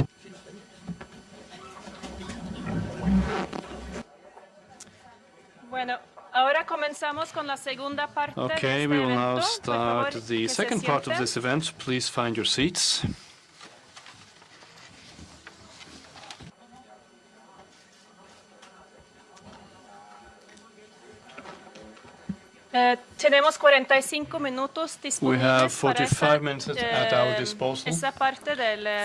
Bueno, ahora comenzamos con la segunda parte de Okay, este we will evento. now Por start favor, the que se second part of sienten. this event. Please find your seats. Tenemos 45 minutos We have disponibles para 45 minutes at our disposal esa parte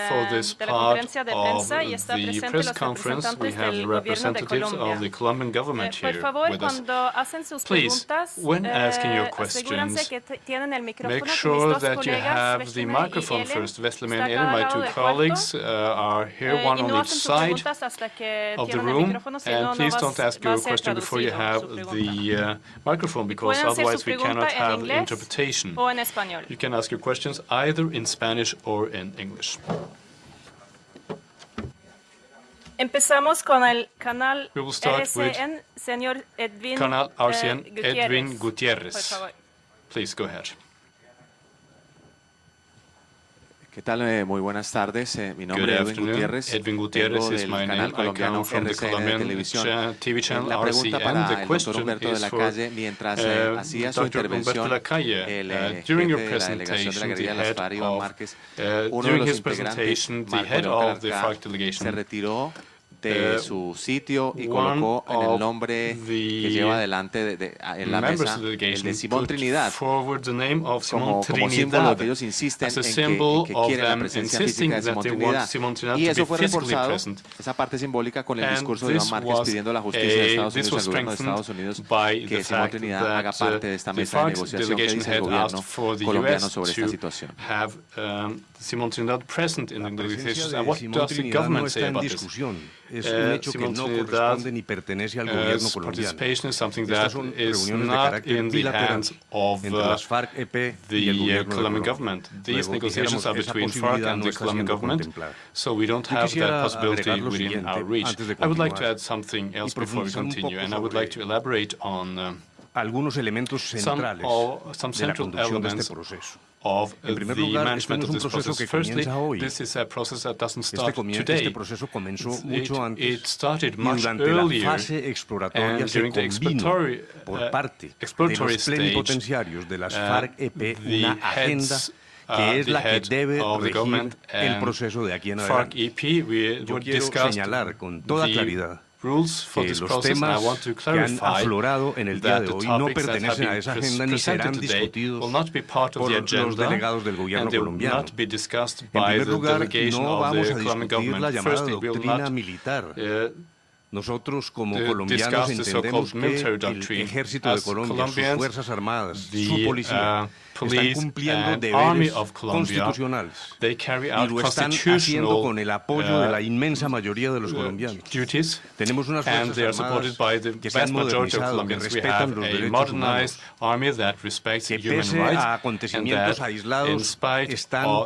for this de la part conferencia de of prensa y está the presente press los conference. We representantes have the del gobierno de representatives of Colombia. the Colombian government Por here favor, with us. cuando hacen sus Please, preguntas, when asking your asegúrense questions, que tienen el micrófono, make que mis sure dos that you colegas, have the Veslime y microphone Ellen, first. Veslime está and a Ellen, cada my lado two del colleagues, cuarto, are here, one y on no each hacen sus side preguntas hasta que of the tienen el room, micrófono, si no, and no please va don't ask a your ser question before you traducido have su pregunta. the microphone, because Pueden hacer otherwise su we cannot pregunta en have inglés interpretation. o en español. You can ask your questions either in Spanish or in English. Empezamos con el canal We will start with RCN, señor Edwin Canal RCN, Gutiérrez. Edwin Por Gutiérrez. favor. Please go ahead. ¿Qué tal? Muy buenas tardes. Mi Good nombre es Edwin afternoon. Gutiérrez. Edwin Gutierrez is my name. I come from the Colombian TV channel La pregunta RCN. para The el doctor question Humberto de is la for Calle, mientras hacía su Dr. Humberto intervención, de la Calle. el During your jefe de la delegación de la presentation, the guerrilla de las head FARC, Iván of, Márquez, uno de during los his integrantes, presentation, the Marco head León of the Calarcá, FARC se delegation retiró de su sitio y colocó en el nombre que lleva adelante en la mesa el de Simón Trinidad como símbolo de que ellos insisten en que quieren la presencia física de Simón Trinidad, y eso fue reforzado, esa parte simbólica, con el discurso de Iván Márquez pidiendo a la justicia de Estados Unidos, al gobierno de Estados Unidos, que Simón Trinidad haga parte de esta mesa de negociación que dice el gobierno colombiano sobre esta situación. Simón Trinidad present in the negotiations. What does the government say about this? Es un hecho que no corresponde ni pertenece al gobierno colombiano. Participation is something that Estas son is reuniones de not carácter in the bilateral hands of entre las FARC EP y el the gobierno de Colombian Colombia. government. These Luego, negotiations are esa between FARC posibilidad and no the está Colombian siendo government, contemplada. so we don't Yo have quisiera that possibility agregar lo within siguiente, our reach. antes de I would like to continuar, add something else y before we profundizar un continue, poco and I would sobre like to elaborate on algunos elementos centrales some de la central conducción de elements este proceso. of En primer the lugar, management este no of es this un proceso process. que Firstly, comienza hoy. this is a process that doesn't start today. Este proceso comenzó mucho antes, It started y much durante earlier, la fase exploratoria and se during the convino por parte de exploratory los stage, plenipotenciarios de las FARC EP the una agenda heads, que es the la que head debe of the regir government el and proceso de aquí en FARC adelante. EP, we Yo quiero discussed señalar con toda the claridad rules for que this los process, and I temas want to que han clarify aflorado en el día that de the hoy no topics that have pertenecen a been esa agenda ni serán presented today discutidos will not be part of por the los agenda, delegados del gobierno and they will colombiano. not be discussed En by primer the lugar, delegation no of vamos the a Colombian discutir la government. llamada Firstly, we will doctrina not militar. Nosotros, como colombianos, discuss the entendemos so-called que military el doctrine. Ejército de As Colombia, sus Colombians, Fuerzas Armadas, su the policía, están police cumpliendo and army deberes of Colombia, constitucionales they carry y out lo están haciendo constitutional con el apoyo de la inmensa mayoría de los colombianos. duties, Tenemos unas and they are Fuerzas supported by the Armadas que se han vast majority of modernizado, que Colombians. We respetan have los a derechos modernized humanos, army that respects que human pese rights, a and acontecimientos that aislados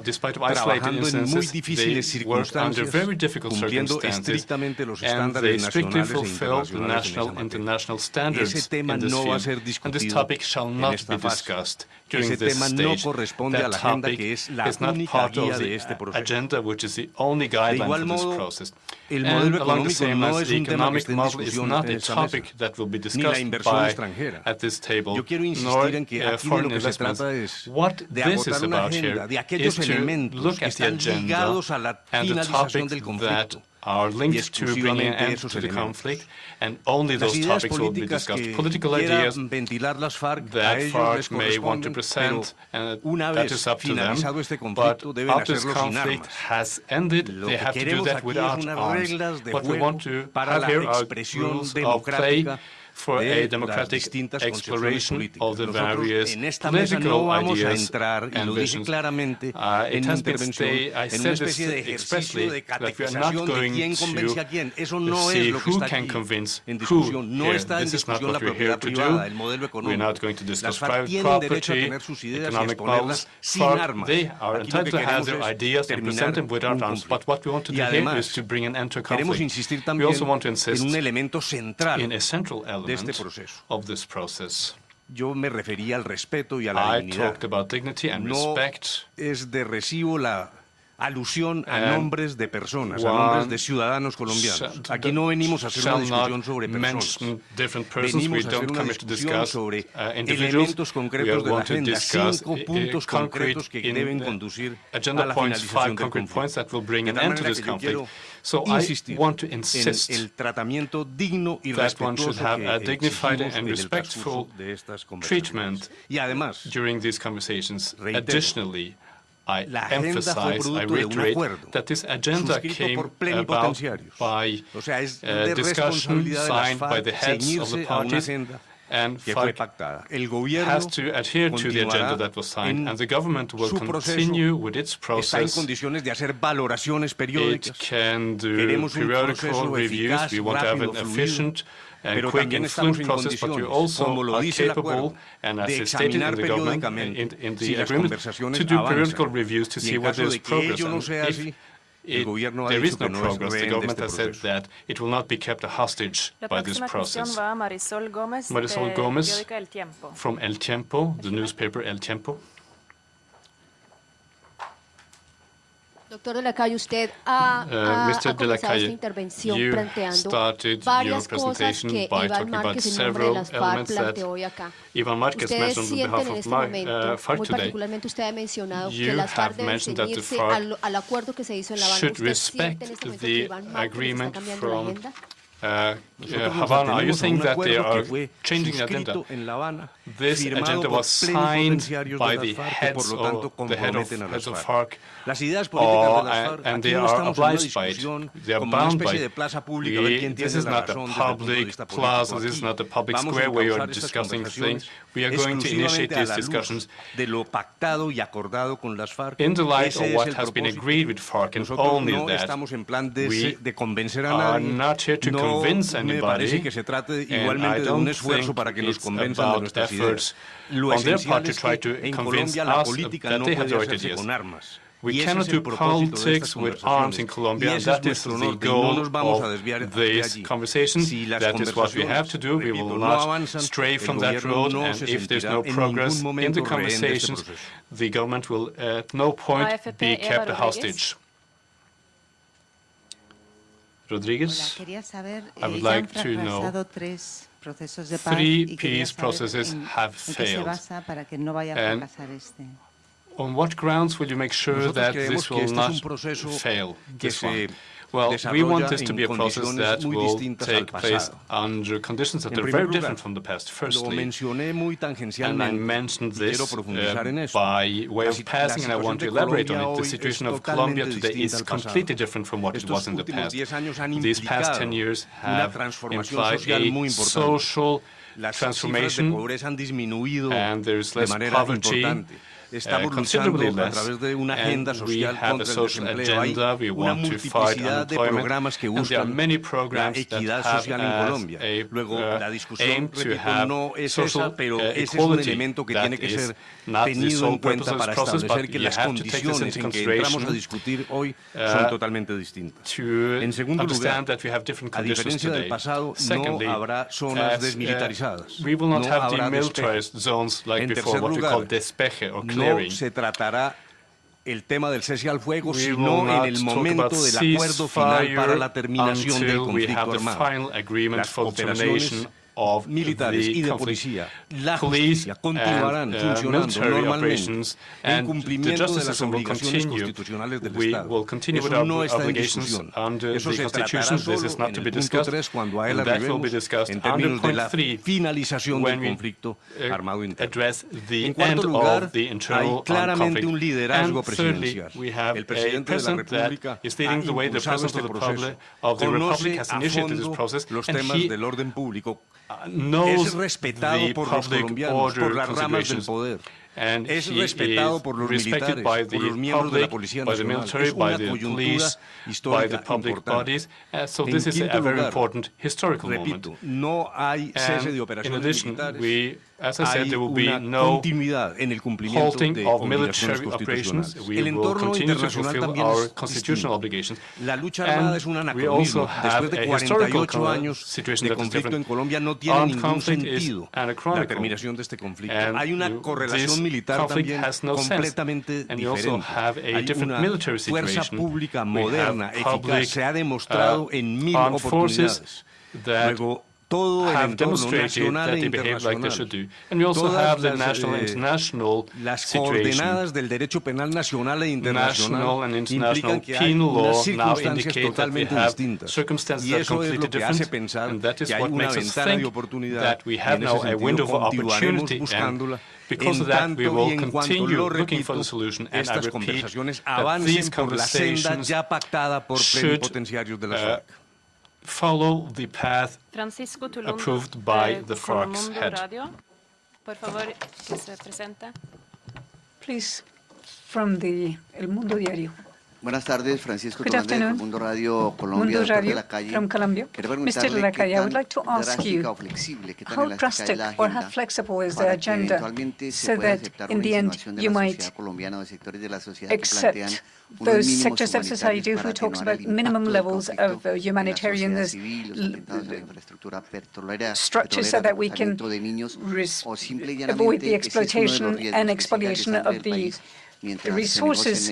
despite of isolated trabajando en muy instances, difíciles they work under circunstancias, very difficult cumpliendo circumstances, estrictamente los and they estándares strictly nacionales e fulfill the internacionales en esa materia. international standards Ese tema in this no va a field. ser And this discutido topic shall en not esta be fase. discussed during Ese this tema no stage. corresponde a That la agenda topic que es la is not única part of guía de the este proceso. agenda, which is the only De guideline igual for this modo, process. el And modelo along the económico same no as es the un tema que economic esté en model is discusión not en a esta topic mesa, that will be ni la discussed inversión by extranjera. at this table, Yo quiero nor insistir en que aquí de foreign lo que se investments. trata es What de this is agotar una about agenda here de aquellos is to elementos look que at the están agenda ligados a la and the finalización topics del that conflicto. are y linked to bringing an exclusivamente end esos to the elementos. conflict, and only Las those ideas topics will be políticas discussed. que Political quiera ideas ventilar las FARC a that ellos FARC les may want to corresponden, present, pero and una that vez is up to them. finalizado este But conflicto deben after this hacerlo sin conflict armas. has ended, Lo they que have to do queremos that aquí es without unas arms. reglas de What we juego want to para have la here are expresión rules of play democrática for de a las democratic distintas concepciones exploration políticas. of the Nosotros various en esta mesa no political vamos a ideas entrar, y and lo dije visions. claramente It en mi has been intervención, I en una said this especie de expressly ejercicio de that we are not catequización de going quién convence a to quién. Eso no see es lo que who está can aquí convince en who discusión. No here. está en This is not discusión la what we're here propiedad to privada, do. el modelo We're económico. not going to Las discuss FARC private tienen derecho a property, tener sus ideas y economic exponerlas models. sin FARC, armas. they are Aquí lo entitled que to have queremos their es ideas and present terminar them without un arms. conflicto. But what we want to do Y here además, is to bring an end to a queremos conflict. insistir We también also want to en insist un elemento central in a central de element este proceso. of this process. Yo me refería al respeto y a la I dignidad. talked about dignity and No respect. es de recibo la alusión a nombres de personas, a nombres de ciudadanos colombianos. Aquí no venimos a hacer una discusión sobre personas. Venimos a hacer una discusión sobre elementos concretos de la agenda, 5 puntos concretos que deben conducir a la finalización del conflicto. De tal manera que yo quiero insistir en el tratamiento digno y respetuoso que exigimos en el transcurso de estas conversaciones. Y además, reitero, la agenda fue producto de un acuerdo suscrito por plenipotentiarios. O sea, es de responsabilidad de las FARC ceñirse a una agenda que fue pactada. El gobierno continuará en su proceso, está en condiciones de hacer valoraciones periódicas. Queremos un proceso eficaz, rápido, fluido, pero también estamos en condiciones, como lo dice el acuerdo, de examinar periódicamente si las conversaciones avanzan. Y en caso de que ello no sea así, el gobierno ha dicho que no es rehén de este proceso. La próxima cuestión va a Marisol Gómez, Marisol de Gómez, periódico El Tiempo. from El Tiempo, the newspaper El Tiempo. Doctor de la Calle, usted ha comenzado esta intervención planteando varias cosas que Iván Márquez, en nombre de las FARC, planteó hoy acá. Ustedes sienten en este momento, muy particularmente usted ha mencionado que las FARC deben ceñirse al acuerdo que se hizo en La Habana. ¿Usted siente en este momento que Iván Márquez está cambiando la agenda? Havana, are you saying that they are changing the agenda? This agenda was signed by the heads of FARC, and they are obliged by it. They are bound by it. This is not a public plaza, this is not a public square where you are discussing things. We are going to initiate these discussions in the light of what has been agreed with FARC, and only that. We are not here to convince anybody, and I don't think it's about efforts on their part to try to convince us that they have the right ideas. We cannot do politics with arms in Colombia, and that is the goal of this conversation. That is what we have to do. We will not stray from that road, and if there's no progress in the conversations, the government will at no point be kept a hostage. Rodriguez, I would like to know, 3 peace processes have failed, and on what grounds will you make sure that this will not fail, this one? Well, we want this to be a process that will take place under conditions that are very different from the past, firstly. And I mentioned this by way of passing, and I want to elaborate on it. The situation of Colombia today is completely different from what it was in the past. These past 10 years have implied a social transformation, and there is less poverty, considerably less, and we have a social agenda. We want to fight unemployment, and there are many programs that have as aim to have social equality. That is not the sole purpose of this process, but you have to take this into consideration to understand that we have different conditions today. Secondly, we will not have demilitarized zones like before, what we call despeje or no se tratará el tema del cese al fuego, sino en el momento del acuerdo final para la terminación del conflicto armado. Las operaciones militares y de policía, la justicia continuarán funcionando normalmente en cumplimiento de las obligaciones constitucionales del Estado. Eso no está en discusión. Eso se tratará solo en el punto 3 cuando a él arribemos en términos de la finalización del conflicto armado interno. En cuarto lugar, hay claramente un liderazgo presidencial. El presidente de la República ha impulsado este proceso, conoce a fondo los temas del orden público, es respetado por los colombianos, por las ramas del poder. Es respetado por los militares, por los miembros de la Policía Nacional. Es una coyuntura histórica importante. En quinto lugar, repito, no hay cese de operaciones militares. Hay una continuidad en el cumplimiento de obligaciones constitucionales. El entorno internacional también es distinto. La lucha armada es un anacronismo. Después de 48 años de conflicto en Colombia no tiene ningún sentido la terminación de este conflicto. Hay una correlación conflict has no sense. And you also have a different military situation. We have public armed forces that have demonstrated that they behave like they should do. And we also have the national and international situation. National and international penal law now indicate that we have circumstances that are completely different, and that is what makes us think that we have now a window of opportunity, and because of that we will continue looking for the solution. And I repeat that these conversations should follow the path approved by the FARC's head. Please, from the El Mundo Diario. Buenas tardes, Francisco Good Tomás afternoon. de Mundo Radio Colombia, Mundo doctor de Radio la Calle. from Colombia. Mr. de la Calle, I would like to ask you how drastic or how flexible is the agenda so that in the end you might accept those sectors of society who talks about minimum levels of humanitarian structures so that we can avoid the exploitation and expoliation of the resources,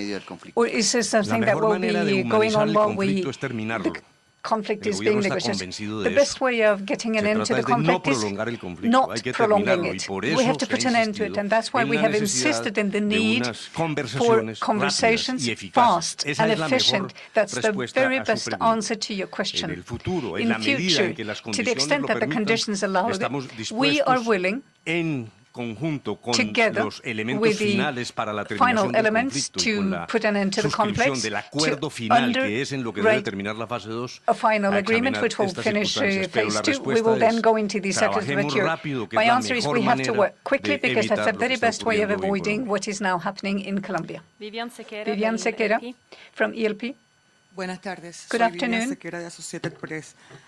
or is this something that will be going on while the conflict is being negotiated? The best way of getting an end to the conflict is not prolonging it. We have to put an end to it, and that's why we have insisted in the need for conversations fast and efficient. That's the very best answer to your question. In the future, to the extent that the conditions allow it, we are willing, together with the final elements to put an end to the conflict, to underwrite a final agreement which will finish phase 2. We will then go into the sectors of Europe. My answer is we have to work quickly because that's the very best way of avoiding what is now happening in Colombia. Vivian Sequera from ELP. Buenas tardes. Good afternoon.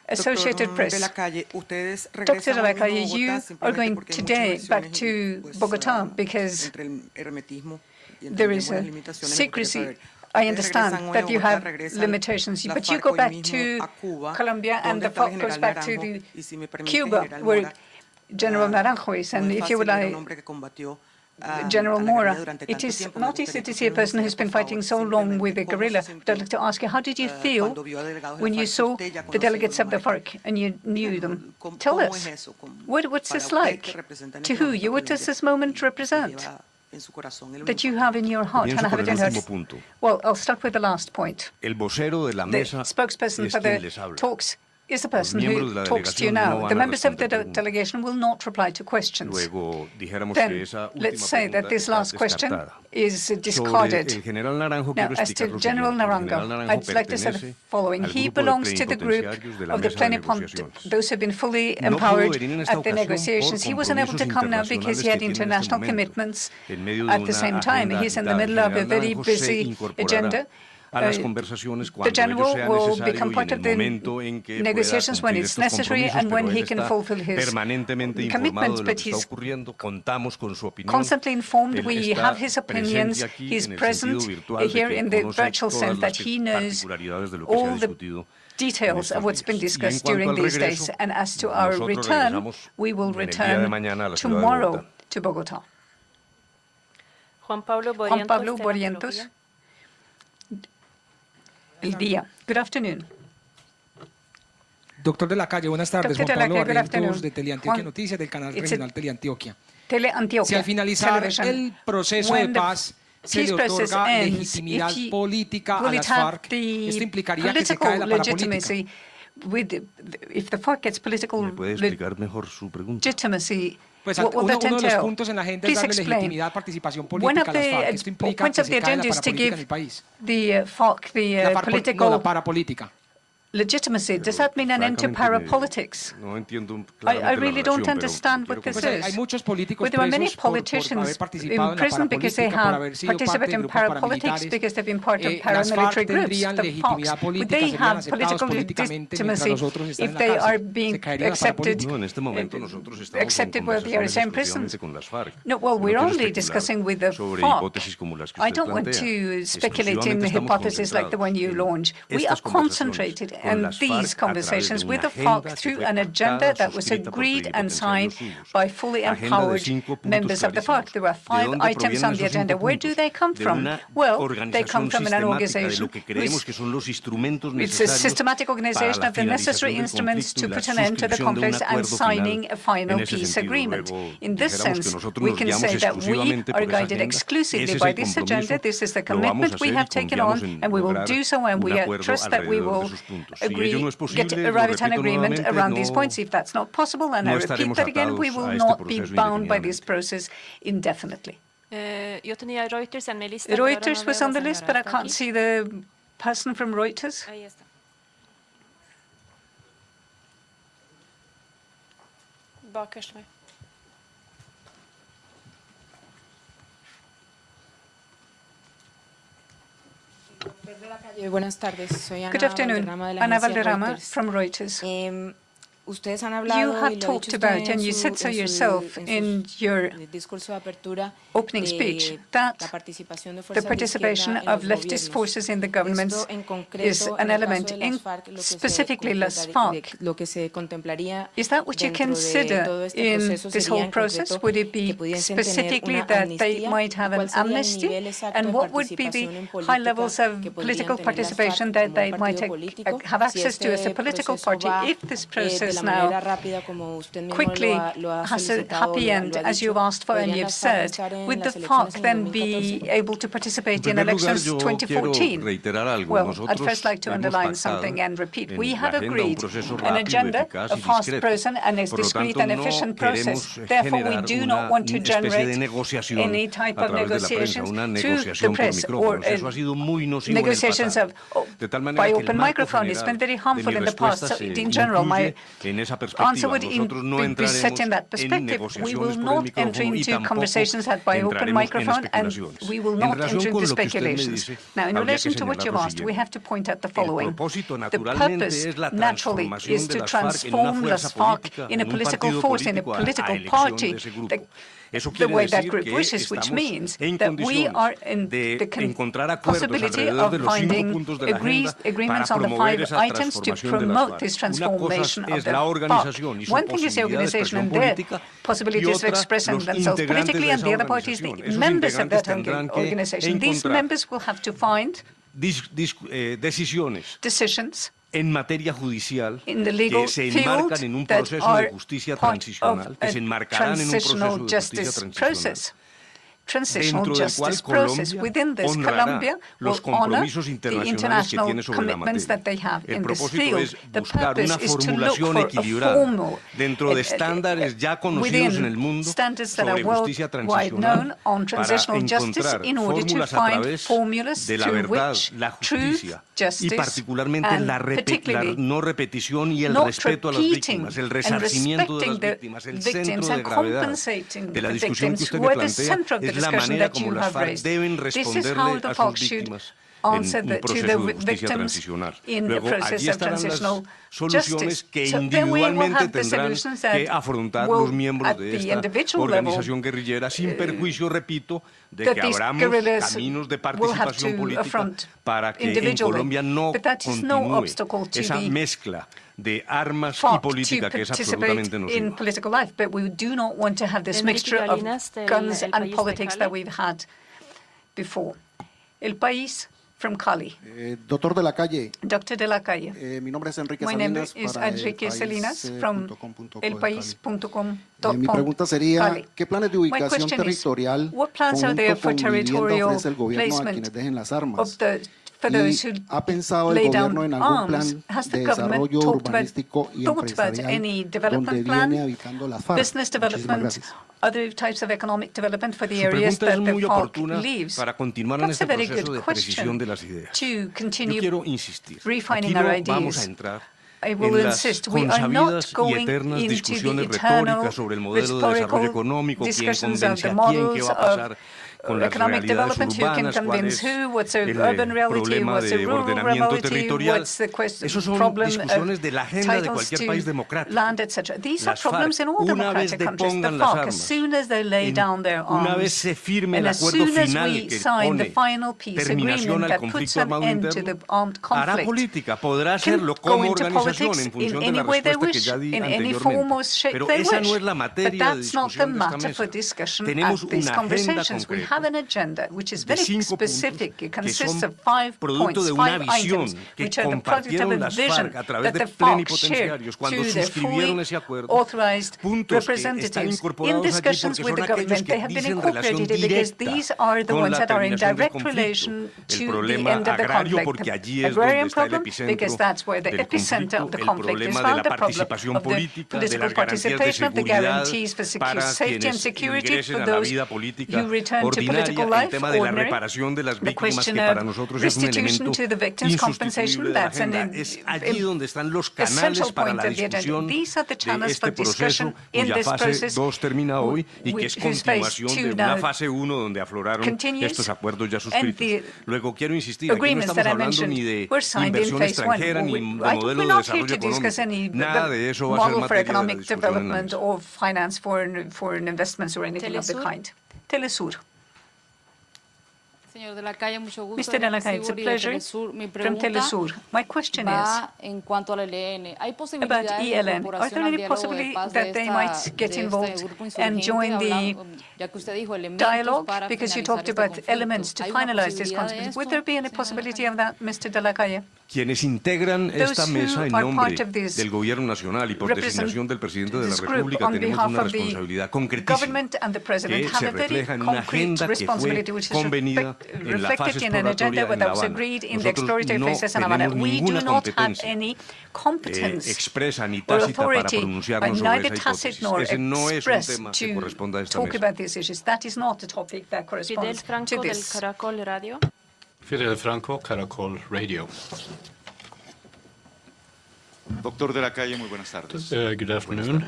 Associated Press. Dr. de la Calle, you are going today back to Bogota because there is a secrecy. I understand that you have limitations, but you go back to Colombia and the FARC goes back to Cuba, where General Naranjo is, and if you would like, General Mora, it is not easy to see a person who's been fighting so long with the guerrilla. But I'd like to ask you, how did you feel when you saw the delegates of the FARC and you knew them? Tell us, what's this like? To who? What does this moment represent that you have in your heart? And I have it in heart. Well, I'll start with the last point. The spokesperson for the talks is the person who talks to you now. The members of the delegation will not reply to questions. Then, let's say that this last question is discarded. Now, as to General Naranjo, I'd like to say the following. He belongs to the group of the plenipotentiaries, those who have been fully empowered at the negotiations. He wasn't able to come now because he had international commitments at the same time. He's in the middle of a very busy agenda. The General will become part of the negotiations when it's necessary and when he can fulfill his commitments, but he's constantly informed. We have his opinions. He's present here in the virtual sense that he knows all the details of what's been discussed during these days. And as to our return, we will return tomorrow to Bogota. Juan Pablo Barrientos. El Día. Good afternoon. Doctor de la Calle, buenas tardes. Juan Pablo Barrientos de Teleantioquia Noticias, del canal regional Teleantioquia. Si al finalizar el proceso de paz se le otorga legitimidad política a las FARC, esto implicaría que se cae la parapolítica. If the FARC gets political legitimacy, pues uno de los puntos en la agenda es darle legitimidad, participación política a las FARC. Esto implica que se cae la parapolítica en el país. The FARC, the political la parapolítica. Legitimacy. Does that mean an end to parapolitics? I really don't understand what this is. Well, there are many politicians in prison because they have participated in parapolitics, because they've been part of paramilitary groups. The FARC, would they have political legitimacy if they are being accepted where they are in prison? No, well, we're only discussing with the FARC. I don't want to speculate in hypotheses like the one you launch. We are concentrated and these conversations with the FARC through an agenda that was agreed and signed by fully empowered members of the FARC. There are 5 items on the agenda. Where do they come from? Well, they come from an organization. It's a systematic organization of the necessary instruments to put an end to the conflicts and signing a final peace agreement. In this sense, we can say that we are guided exclusively by this agenda. This is the commitment we have taken on, and we will do so, and we trust that we will arrive at an agreement around these points. If that's not possible, and I repeat that again, we will not be bound by this process indefinitely. Reuters was on the list, but I can't see the person from Reuters. Good afternoon. Ana Valderrama from Reuters. You have talked about, and you said so yourself in your opening speech, that the participation of leftist forces in the government is an element, specifically less FARC. Is that what you consider in this whole process? Would it be specifically that they might have an amnesty? And what would be the high levels of political participation that they might have access to as a political party if this process now quickly has a happy end, as you've asked for and you've said? Would the FARC then be able to participate in elections 2014? Well, I'd first like to underline something and repeat. We have agreed an agenda, a fast process, and a discreet and efficient process. Therefore, we do not want to generate any type of negotiations through the press or negotiations by open microphone. It's been very harmful in the past. So in general, my answer would be set in that perspective. We will not enter into conversations had by open microphone, and we will not enter into speculations. Now, in relation to what you've asked, we have to point out the following. The purpose, naturally, is to transform las FARC in a political force, in a political party, the way that group wishes, which means that we are in the possibility of finding agreements on the 5 items to promote this transformation of the FARC. One thing is the organization and their possibilities of expressing themselves politically, and the other part is the members of that organization. These members will have to find decisions en materia judicial que se enmarcan en un proceso de justicia transicional, que se enmarcarán en un proceso de justicia transicional. Transitional justice process. Within this, Colombia will honor the international commitments that they have in this field. The purpose is to look for a formal, within standards that are worldwide known on transitional justice, in order to find formulas through which truth, justice, and particularly not repeating and respecting the victims and compensating the victims who are the center of the discussion that you have raised. This is how the FARC should answer to the victims in the process of transitional justice. So then we will have the solutions that will, at the individual level, that these guerrillas will have to affront individually. But that is no obstacle to the FARC to participate in political life. But we do not want to have this mixture of guns and politics that we've had before. El País from Cali. Doctor de la Calle. Dr. de la Calle. My name is Enrique Salinas from elpaís.com.co. Mi pregunta sería, ¿qué planes de ubicación territorial conjunto con vivienda ofrece el gobierno a quienes dejen las armas? ¿Y ha pensado el gobierno en algún plan de desarrollo urbanístico y empresarial donde viene habitando las FARC? Muchísimas gracias. Other types of economic development for the areas that the FARC leaves. That's a very good question to continue refining our ideas. I will insist, we are not going into the eternal rhetorical discussions of the models of con las economic realidades development, who can urbanas, cuál convince es who, what's the el urban reality, problema what's the de rural ordenamiento reality, territorial. what's the Esos son problem discusiones de la agenda de titles cualquier to país democrático. land, etc. These are Las problems FARC, in all una vez democratic countries. The depongan las FARC, as armas, soon as they lay down their una vez arms, se firme and el as acuerdo soon as final we que sign the pone final peace terminación agreement al that puts conflicto an armado end to interno, the armed hará conflict, política, podrá can hacerlo go como into organización politics en in función de any la way they respuesta que wish, ya di in any anteriormente. form or shape Pero they esa no wish. es la But materia de that's not the discusión de esta matter for mesa. discussion Tenemos at these una agenda conversations. We have concreta an agenda which is de very 5 specific. It puntos que consists son of 5 producto points, de una 5 visión items, que which are the product of compartieron a las vision FARC a través that de the FARC shared plenipotenciarios cuando to their suscribieron fully ese acuerdo, authorized puntos que están representatives in incorporados allí discussions porque with the son aquellos government. They que have been dicen relación incorporated because directa these are the con ones la that are in terminación del direct conflicto. relation El to the problema end of the agrario, conflict. porque allí es Agrarian donde está el problem, because that's where the del epicenter of the conflicto, el conflict is problema de found, la the problem participación of the política, de political las garantías de participation, of the seguridad guarantees for para safety and quienes security ingresen for a la those vida política who return to ordinaria, political el life, tema de la ordinary, reparación de las the víctimas, question que of para nosotros es un restitution elemento to the victims' compensation, insustituible de la that's an agenda. Es allí donde están los canales essential para point la of the agenda. discusión These are the de channels este for discussion proceso, in cuya this fase process, 2 termina hoy y que es whose phase continuación de 2 una now fase 1 donde afloraron continues, estos acuerdos ya and suscritos. the Luego quiero insistir, aquí no agreements estamos that I hablando mentioned ni de were signed in inversión phase 1. extranjera ni de We're modelo de not here desarrollo to discuss any económico. Nada de eso va a ser model for materia de la economic discusión en la development mesa. or finance foreign investments or anything of the Telesur. kind. Telesur. Señor de la Calle, mucho gusto. Mr. de la Calle, it's a pleasure. From Telesur. My question is en cuanto al ELN. ¿Hay about posibilidades de ELN. Are incorporación there al any diálogo de possibility paz that they might get involved and join the ya que usted dijo elementos dialogue? para Because you finalizar talked este about conflicto. elements to ¿Hay una finalize this posibilidad de conflict. esto, Would there be any señor de la possibility Calle? of that, Mr. de la Calle? Quienes integran esta Those mesa who en are nombre part of this del Gobierno Nacional y por designación del Presidente de la this group República on tenemos behalf una of the responsabilidad concretísima government and the president que have se a very refleja en una concrete agenda que fue responsibility which is convenida en la fase reflected in an agenda exploratoria en that La was Habana. agreed in the Nosotros exploratory no phases in Havana. tenemos We do ninguna not have competencia any competence expresa ni or tácita para authority, pronunciarnos sobre neither esa tacit hipótesis. nor Ese no es un express tema que to corresponda a esta talk mesa. about these issues. That is not a topic that Fidel corresponds Franco to del this. Caracol Radio. Fidel Franco, Caracol Radio. Doctor de la Calle, muy buenas tardes. Good afternoon,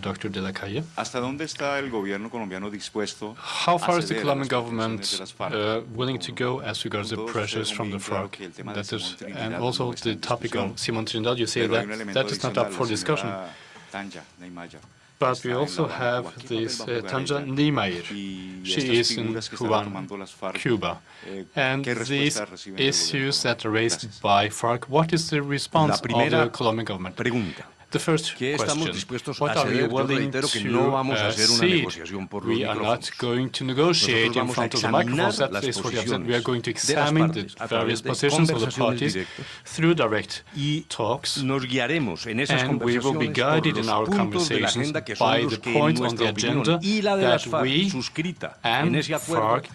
Dr. de la Calle. ¿Hasta dónde está el gobierno colombiano dispuesto How a far is the ceder a Colombian las government presiones de las FARC? willing to go as regards the pressures from the FARC? That is, and also the topic of Simón Trinidad, you say Pero hay un elemento that is not up for adicional, la discussion. señora Tanja Neymayer. But we also have this Tanja Niemeyer. She is in Cuba. And these issues that are raised by FARC, what is the response of the Colombian government? The first question, what are we willing to cede? We are not going to negotiate in front of the microphones. That is what we have said. We are going to examine the various positions of the parties through direct talks, and we will be guided in our conversations by the points on the agenda that we and FARC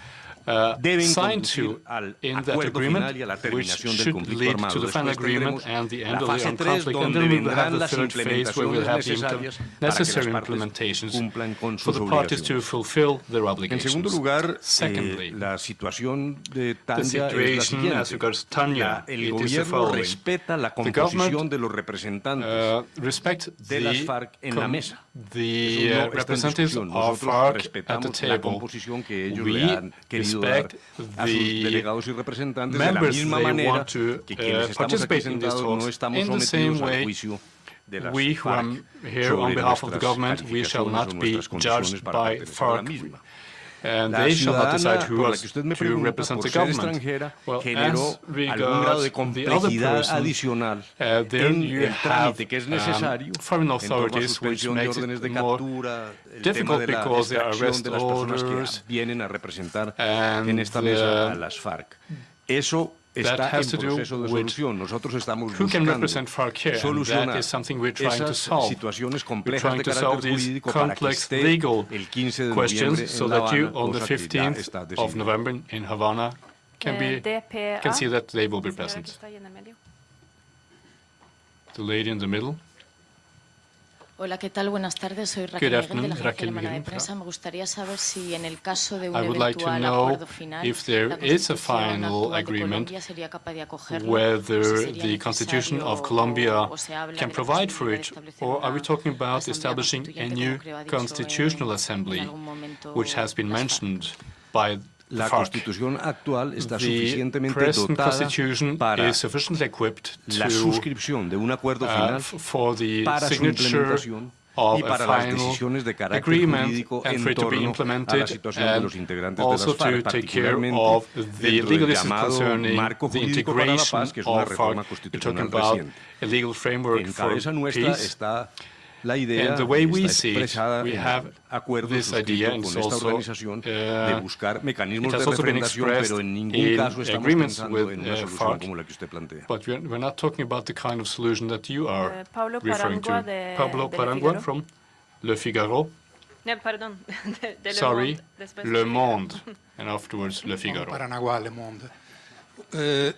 signed to in that agreement, which should lead to the final agreement and the end of the armed conflict. And then we will have the third phase where we'll have the necessary implementations for the parties to fulfill their obligations. Secondly, the situation as regards Tanja, it is the following. The government respects the representatives of FARC at the table. We respect the members they want to participate in these talks in the same way. We who are here on behalf of the government, we shall not be judged by FARC, and they shall not decide who is to represent the government. Well, as regards the other person, there you have foreign authorities, which makes it more difficult because there are arrest orders, and that has to do with who can represent FARC here, and that is something we're trying to solve. We're trying to solve these complex legal questions so that you, on the 15th of November in Havana, can see that they will be present. The lady in the middle. Hola, ¿qué tal? Buenas tardes. Soy Raquel Miguel de la Agencia Alemana de Prensa. Me gustaría saber si en el caso de un eventual acuerdo final, if there is a final agreement, whether the Constitution of Colombia can provide for it, or are we talking about establishing a new constitutional assembly, which has been mentioned by La FARC. Constitución actual está The suficientemente present dotada constitution para is sufficiently equipped la to suscripción de un acuerdo final for the para su signature implementación of y a para las final decisiones de carácter agreement jurídico and en for it to be torno a la implemented, situación de and los integrantes de also las to FARC, take care particularmente of the dentro legal del issues llamado concerning marco the jurídico para la integration paz, que es una of reforma FARC. You're constitucional talking about reciente. a legal framework En for cabeza nuestra peace. está la idea, And the way we está see it, expresada we en have acuerdos this idea, suscritos and con it's esta also, organización de buscar mecanismos it de has also been refrendación, expressed pero en ningún in caso estamos agreements pensando with en una solución FARC, como la que usted plantea. but we're not talking about the kind of solution that you are Pablo referring Parangua to. Pablo de Le Parangua Figaro. from Le Figaro. No, perdón, de Le Sorry, Monde, después Le Le Monde, and afterwards Le Figaro. Paranaguá, Le Monde.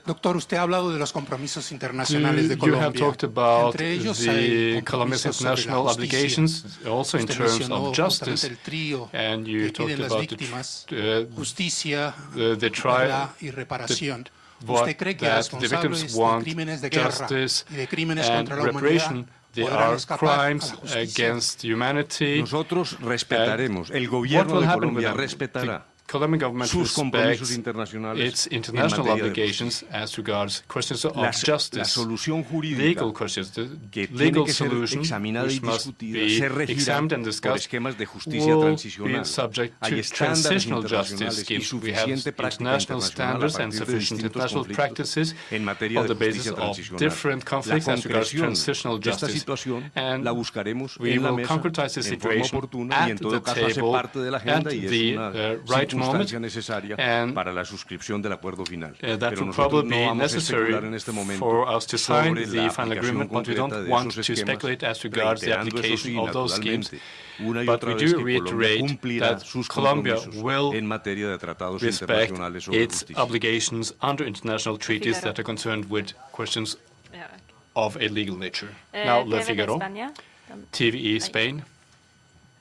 Doctor, usted ha hablado de los compromisos internacionales de You Colombia. have talked about Entre ellos the hay Colombia's compromisos sobre la international justicia. obligations, also in Usted terms mencionó of justice, justamente el trío and you que talked piden las about víctimas, the justicia, the trial, verdad y reparación. what ¿Usted cree que that the responsables victims de want crímenes de guerra justice y de crímenes and contra la humanidad reparation. They podrán are escapar a la crimes justicia? against humanity. Nosotros respetaremos, el What gobierno will de happen Colombia with them? respetará The Colombian government sus compromisos respects internacionales its international en materia de obligations as regards questions of La justice, solución jurídica legal questions, the que tiene legal que ser solution examinada y which must discutida, be se regirá examined and por discussed esquemas de justicia will transicional. be subject Hay to estándares transitional justice internacionales y schemes. We have suficiente práctica international internacional a standards and partir de sufficient distintos international conflictos practices en materia on de the basis justicia of transicional. different conflicts La as regards concreción transitional de esta justice. situación And la buscaremos we en la will mesa concretize the en forma situation oportuna y at en todo the caso hace table parte de la at agenda y es the una right moment. circunstancia necesaria And para la suscripción del acuerdo final. that Pero will nosotros probably no be vamos a necessary especular en este momento for us to sign sobre the la final aplicación agreement, but we concreta don't de want esos to esquemas, speculate as regards the reiterando, eso application sí, of those schemes. naturalmente, una y But otra we vez do que Colombia reiterate cumplirá that sus Colombia compromisos will en materia de tratados respect internacionales sobre its justicia. obligations under international treaties Figaro. that are concerned with questions Yeah. of a legal nature. Now, Le TV de Figaro, España. TVE Spain.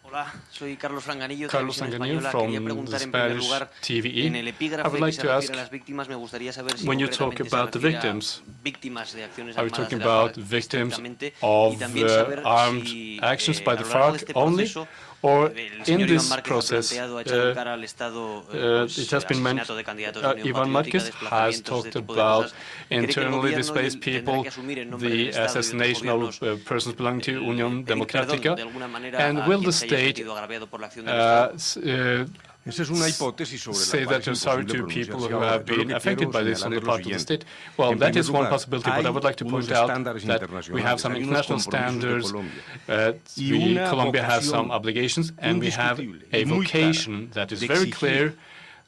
Hola, soy Carlos Franganillo, Carlos Televisión Sanganillo Española. from Quería the preguntar en primer Spanish lugar, TVE. en el I epígrafe would que like se to ask, refiere a las víctimas, me gustaría saber si when you talk concretamente se about the refiere a victims, víctimas de acciones are we armadas talking de la about FARC victims estrictamente, of y también saber armed si actions by a the lo largo de FARC este only, proceso or el in señor Iván this Márquez ha process, planteado, ha echado en cara al Estado it has been mentioned, asesinato de candidatos de Unión Ivan Patriótica, Márquez has desplazamientos, talked este tipo de about cosas. ¿Cree que el internally gobierno displaced tendrá people, que asumir en nombre del the Estado y otros assassination of gobiernos persons belonging to Unión pedir perdón Democrática, de alguna manera and a will quien the se haya state sentido agraviado por la acción del Estado? Esa es una hipótesis sobre la say cual that es you're sorry imposible to people pronunciarse who ahora. have Yo lo been que affected quiero by this on the señalar es lo part of the siguiente. state. Well, En that primer is one lugar, possibility, but I would like to hay point unos out estándares that we have some internacionales, hay unos international compromisos de standards. Colombia. Colombia has vocación some obligations, and we have indiscutible a y muy vocation that is de very exigir clear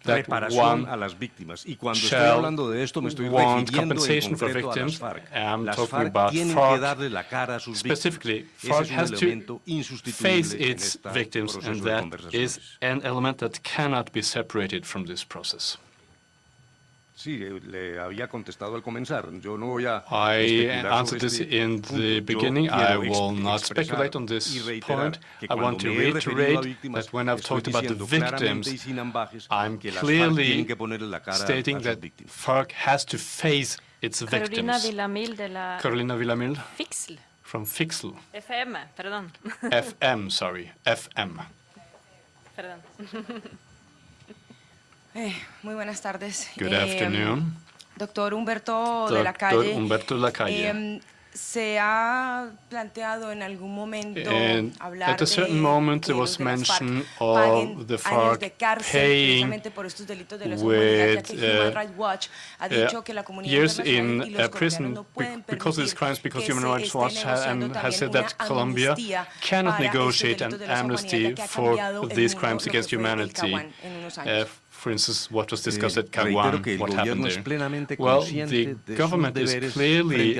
that reparación one a las víctimas. Y cuando estoy shall hablando de esto, me estoy want refiriendo en compensation for concreto a las victims. FARC. I'm Las talking FARC about tienen que FARC. darle la cara a sus víctimas. Specifically, Ese FARC es un has to elemento face insustituible en its este victims, proceso and de that conversaciones. is an element that cannot be separated from this process. Sí, le había contestado al comenzar. Yo no voy a I especular answered sobre this este in punto. the Yo beginning. I quiero will not expresar speculate on y this reiterar point. que I want cuando to me he referido a reiterate víctimas, that when I've estoy talked about the diciendo claramente y victims, sin ambajes I'm que las FARC tienen clearly que ponerle la cara stating a that sus víctimas. FARC has to face its Carolina victims. Villamil de la Carolina Villamil Fixl. from Fixl. FM, perdón. FM, sorry, FM. Perdón. Muy buenas tardes. Good afternoon. Doctor Humberto de la Doctor Calle. Humberto de la Calle. Se ha planteado en algún momento And hablar at a certain moment there was mention of the FARC paying with years in prison because of these crimes, because Human Rights Watch has said that Colombia cannot negotiate an amnesty for these crimes against humanity. For instance, what was discussed at Caguán, what happened there? Well, the government is clearly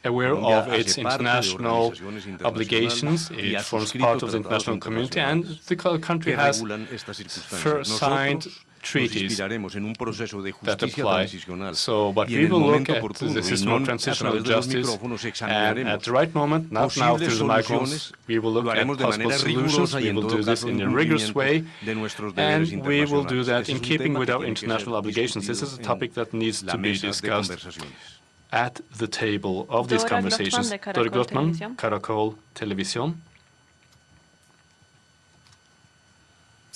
aware of its international obligations. It forms part of the international community, and the country has signed treaties that apply. So, but we will look at the system of transitional justice, and at the right moment, not now through the microphones, we will look at possible solutions. We will do this in a rigorous way, and we will do that in keeping with our international obligations. This is a topic that needs to be discussed at the table of these conversations. Dora Glotman, Caracol Televisión.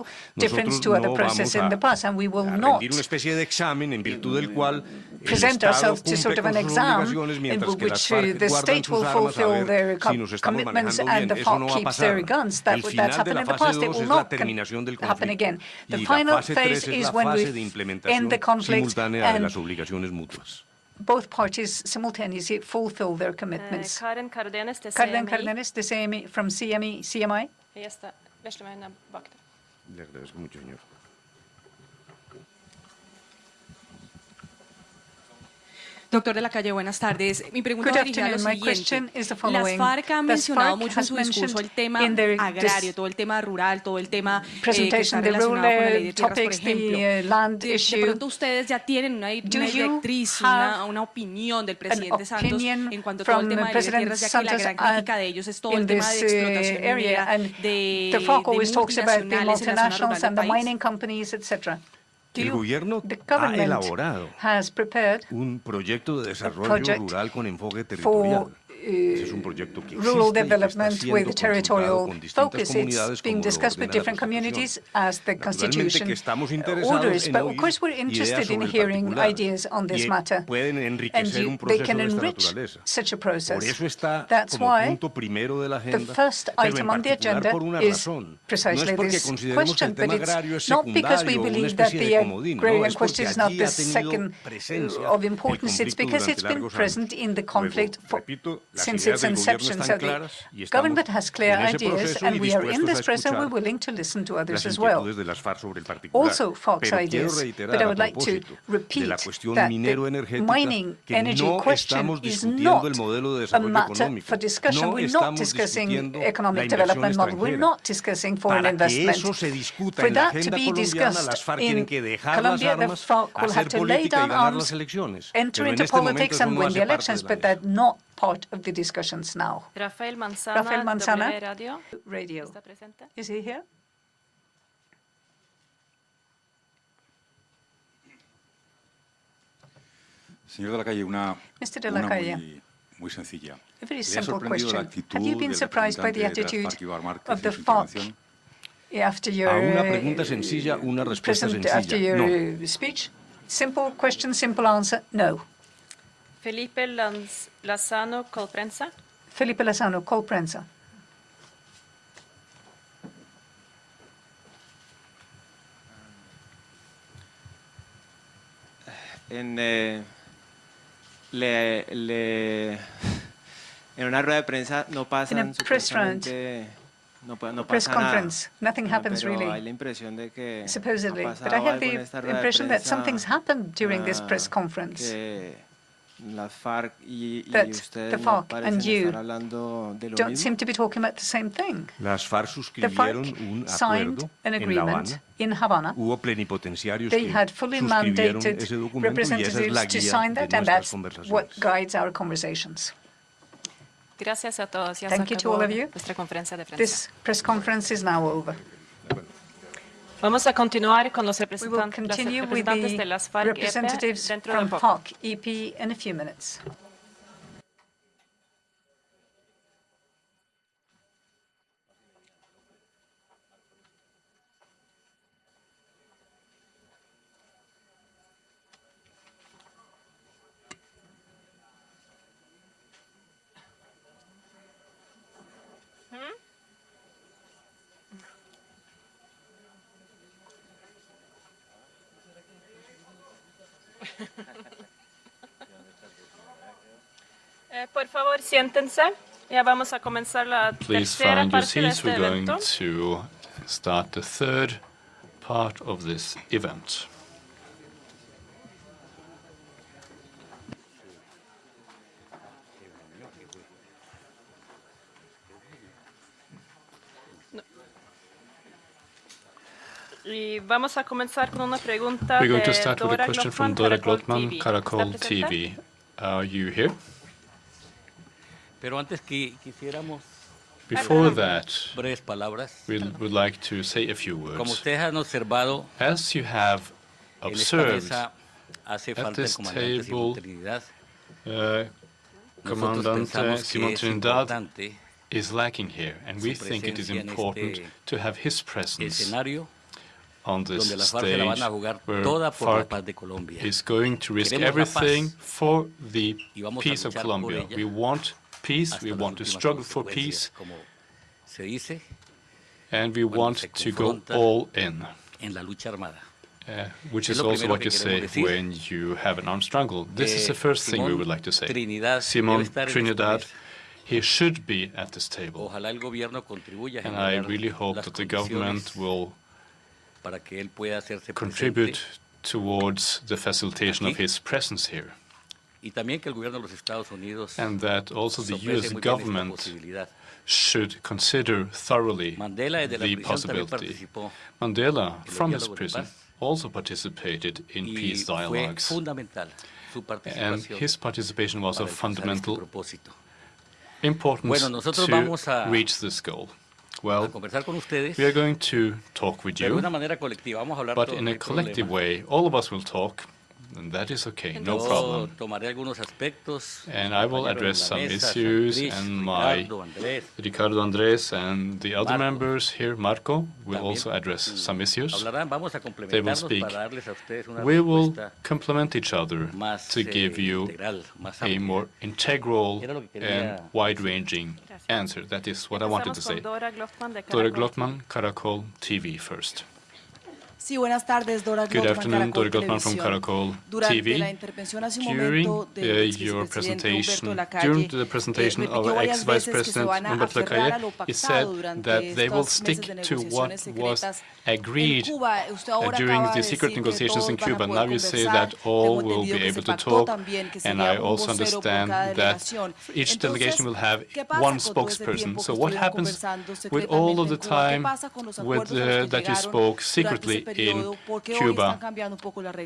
little difference to other processes in the past, and we will not present ourselves to sort of an exam in which the state will fulfill their commitments and the FARC keeps their guns. That's happened in the past. It will not happen again. The final phase is when we end the conflict and both parties simultaneously fulfill their commitments. Karen Cardenas, de CMI, from CMI. Le agradezco mucho, señor. Doctor de la Calle, buenas tardes. Mi pregunta va dirigida a lo siguiente. Las FARC han mencionado mucho en su discurso el tema agrario, todo el tema rural, todo el tema que está relacionado con la ley de tierras, por ejemplo. De pronto ustedes ya tienen una directriz, una opinión del presidente Santos en cuanto a todo el tema de ley de tierras, ya que la gran crítica de ellos es todo el tema de explotación minera, de multinacionales en la zona rural del país. El gobierno ha elaborado un proyecto de desarrollo rural con enfoque territorial. Ese es un proyecto que rural development with territorial focus. It's being discussed with different communities as the Constitution orders. But of course we're interested in hearing ideas on this matter. And they can enrich such a process. That's why the first item on the agenda is precisely this question. But it's not because we believe that the agrarian question is not the second of importance. It's because it's been present in the conflict since its inception. So the government has clear ideas, and we are in this process, and we're willing to listen to others as well. Also FARC's ideas, but I would like to repeat that the mining energy question is not a matter for discussion. We're not discussing economic development model. We're not discussing foreign investment. For that to be discussed in Colombia, the FARC will have to lay down arms, enter into politics, and win the elections, but that's not part of the discussions now. Rafael Manzana, Radio. Is he here? Señor de la Calle, Mr. de la Calle, muy sencilla. A very simple question. Have you been surprised by the attitude of the FARC after your speech? Simple question, simple answer, no. Felipe Lozano, Colprensa. Felipe Lozano, Colprensa. En una rueda de prensa no pasan supuestamente no pasa nada. Nothing happens really. Hay la impresión de que supposedly, but I have the impression that something's happened during this press conference. Las FARC y the FARC and you don't seem to be talking about the same thing. Las FARC suscribieron un acuerdo en La Habana. In Havana. Hubo plenipotenciarios they had fully mandated representatives to sign that, and that's what guides our conversations. Gracias a todos. Thank you to all of you. This press conference is now over. Vamos a continuar con los We will continue with the representatives from FARC EP in a few minutes. Por favor, siéntense. Ya vamos a comenzar la tercera parte de este evento. We're going to start the third part of this event. Y vamos a comenzar con una pregunta We're going to de start with a question from Dora Glotman, Caracol TV. Are you here? Pero antes que quisiéramos Before that, breves palabras. we would like to say a few words. Como ustedes han observado, as you have observed, hace at falta this el comandante Simón table, Trinidad. Comandante Simón Trinidad is lacking here, and we think it is important to have his presence on this stage where FARC is going to risk everything for the peace of Colombia. We want peace, we want to struggle for peace, and we want to go all in, which is also what you say when you have an armed struggle. This is the first thing we would like to say. Simón Trinidad, he should be at this table. And I really hope that the government will contribute towards the facilitation of his presence here. And that also the U.S. government should consider thoroughly the possibility. Mandela, from his prison, also participated in peace dialogues. And his participation was of fundamental importance to reach this goal. Well, we are going to talk with you, but in a collective way. All of us will talk, and that is okay, no problem. And I will address some issues, and Ricardo Andrés and the other members here, Marco, will also address some issues. They will speak. We will complement each other to give you a more integral and wide-ranging answer. That is what I wanted to say. Dora Glotman, Caracol TV first. Sí, buenas tardes, Dora Good afternoon, Dora Glotman from Caracol TV. During the presentation of ex-Vice President Humberto Lacalle, he said that they will stick to what was agreed during the secret negotiations in Cuba. Now you say that all will be able to talk, and I also understand that each delegation will have one spokesperson. So what happens with all of the time that you spoke secretly in Cuba,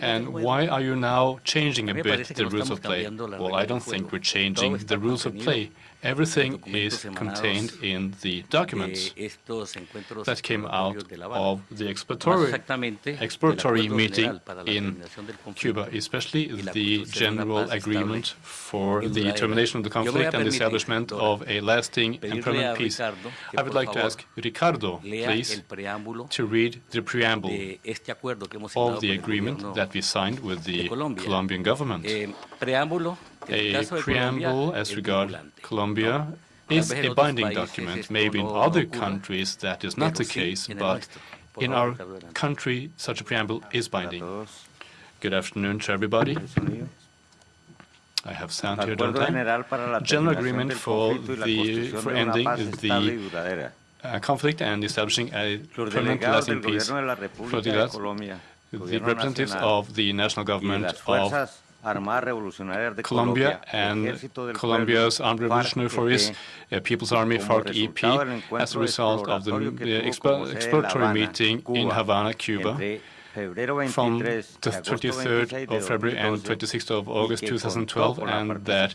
and why are you now changing a bit the rules of play? Well, I don't think we're changing the rules of play. Everything is contained in the documents that came out of the exploratory meeting in Cuba, especially the general agreement for the termination of the conflict and the establishment of a lasting and permanent peace. I would like to ask Ricardo, please, to read the preamble of the agreement that we signed with the Colombian government. A preamble as regards Colombia is a binding document. Maybe in other countries that is not the case, but in our country such a preamble is binding. Good afternoon to everybody. I have sound here, don't I? General agreement for ending the conflict and establishing a permanent lasting peace. For the representatives of the national government of Colombia and Colombia's Armed Revolutionary Force, People's Army, FARC EP, as a result of the exploratory meeting in Havana, Cuba, from the 23rd of February and 26th of August 2012, and that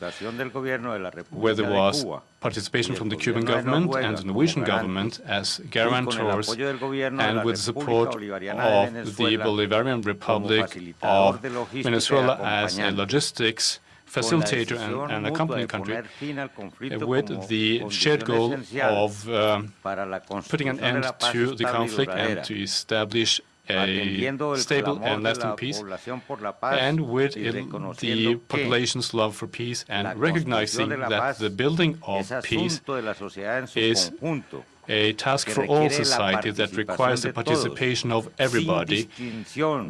where there was participation from the Cuban government and the Norwegian government as guarantors, and with the support of the Bolivarian Republic of Venezuela as a logistics facilitator and accompanying country, with the shared goal of putting an end to the conflict and to establish a stable and lasting peace, and with the population's love for peace, and recognizing that the building of peace is a task for all society that requires the participation of everybody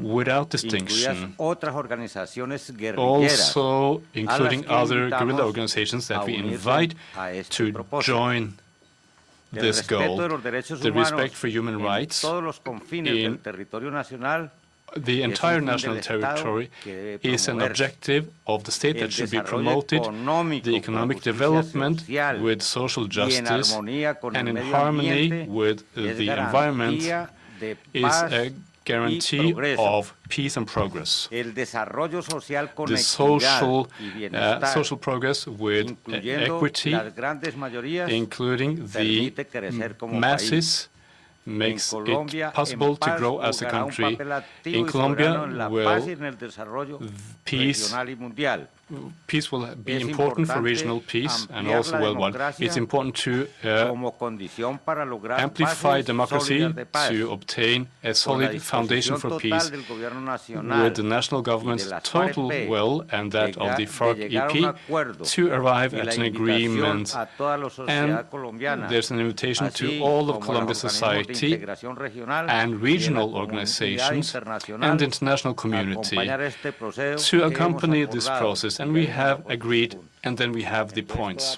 without distinction, also including other guerrilla organizations that we invite to join this goal. The respect for human rights in the entire national territory is an objective of the state that should be promoted. The economic development with social justice and in harmony with the environment is a guarantee of peace and progress. The social progress with equity, including the masses, makes it possible to grow as a country. In Colombia, peace will be important for regional peace and also worldwide. It's important to amplify democracy to obtain a solid foundation for peace with the national government's total will and that of the FARC EP to arrive at an agreement. And there's an invitation to all of Colombian society and regional organizations and the international community to accompany this process. And we have agreed, and then we have the points.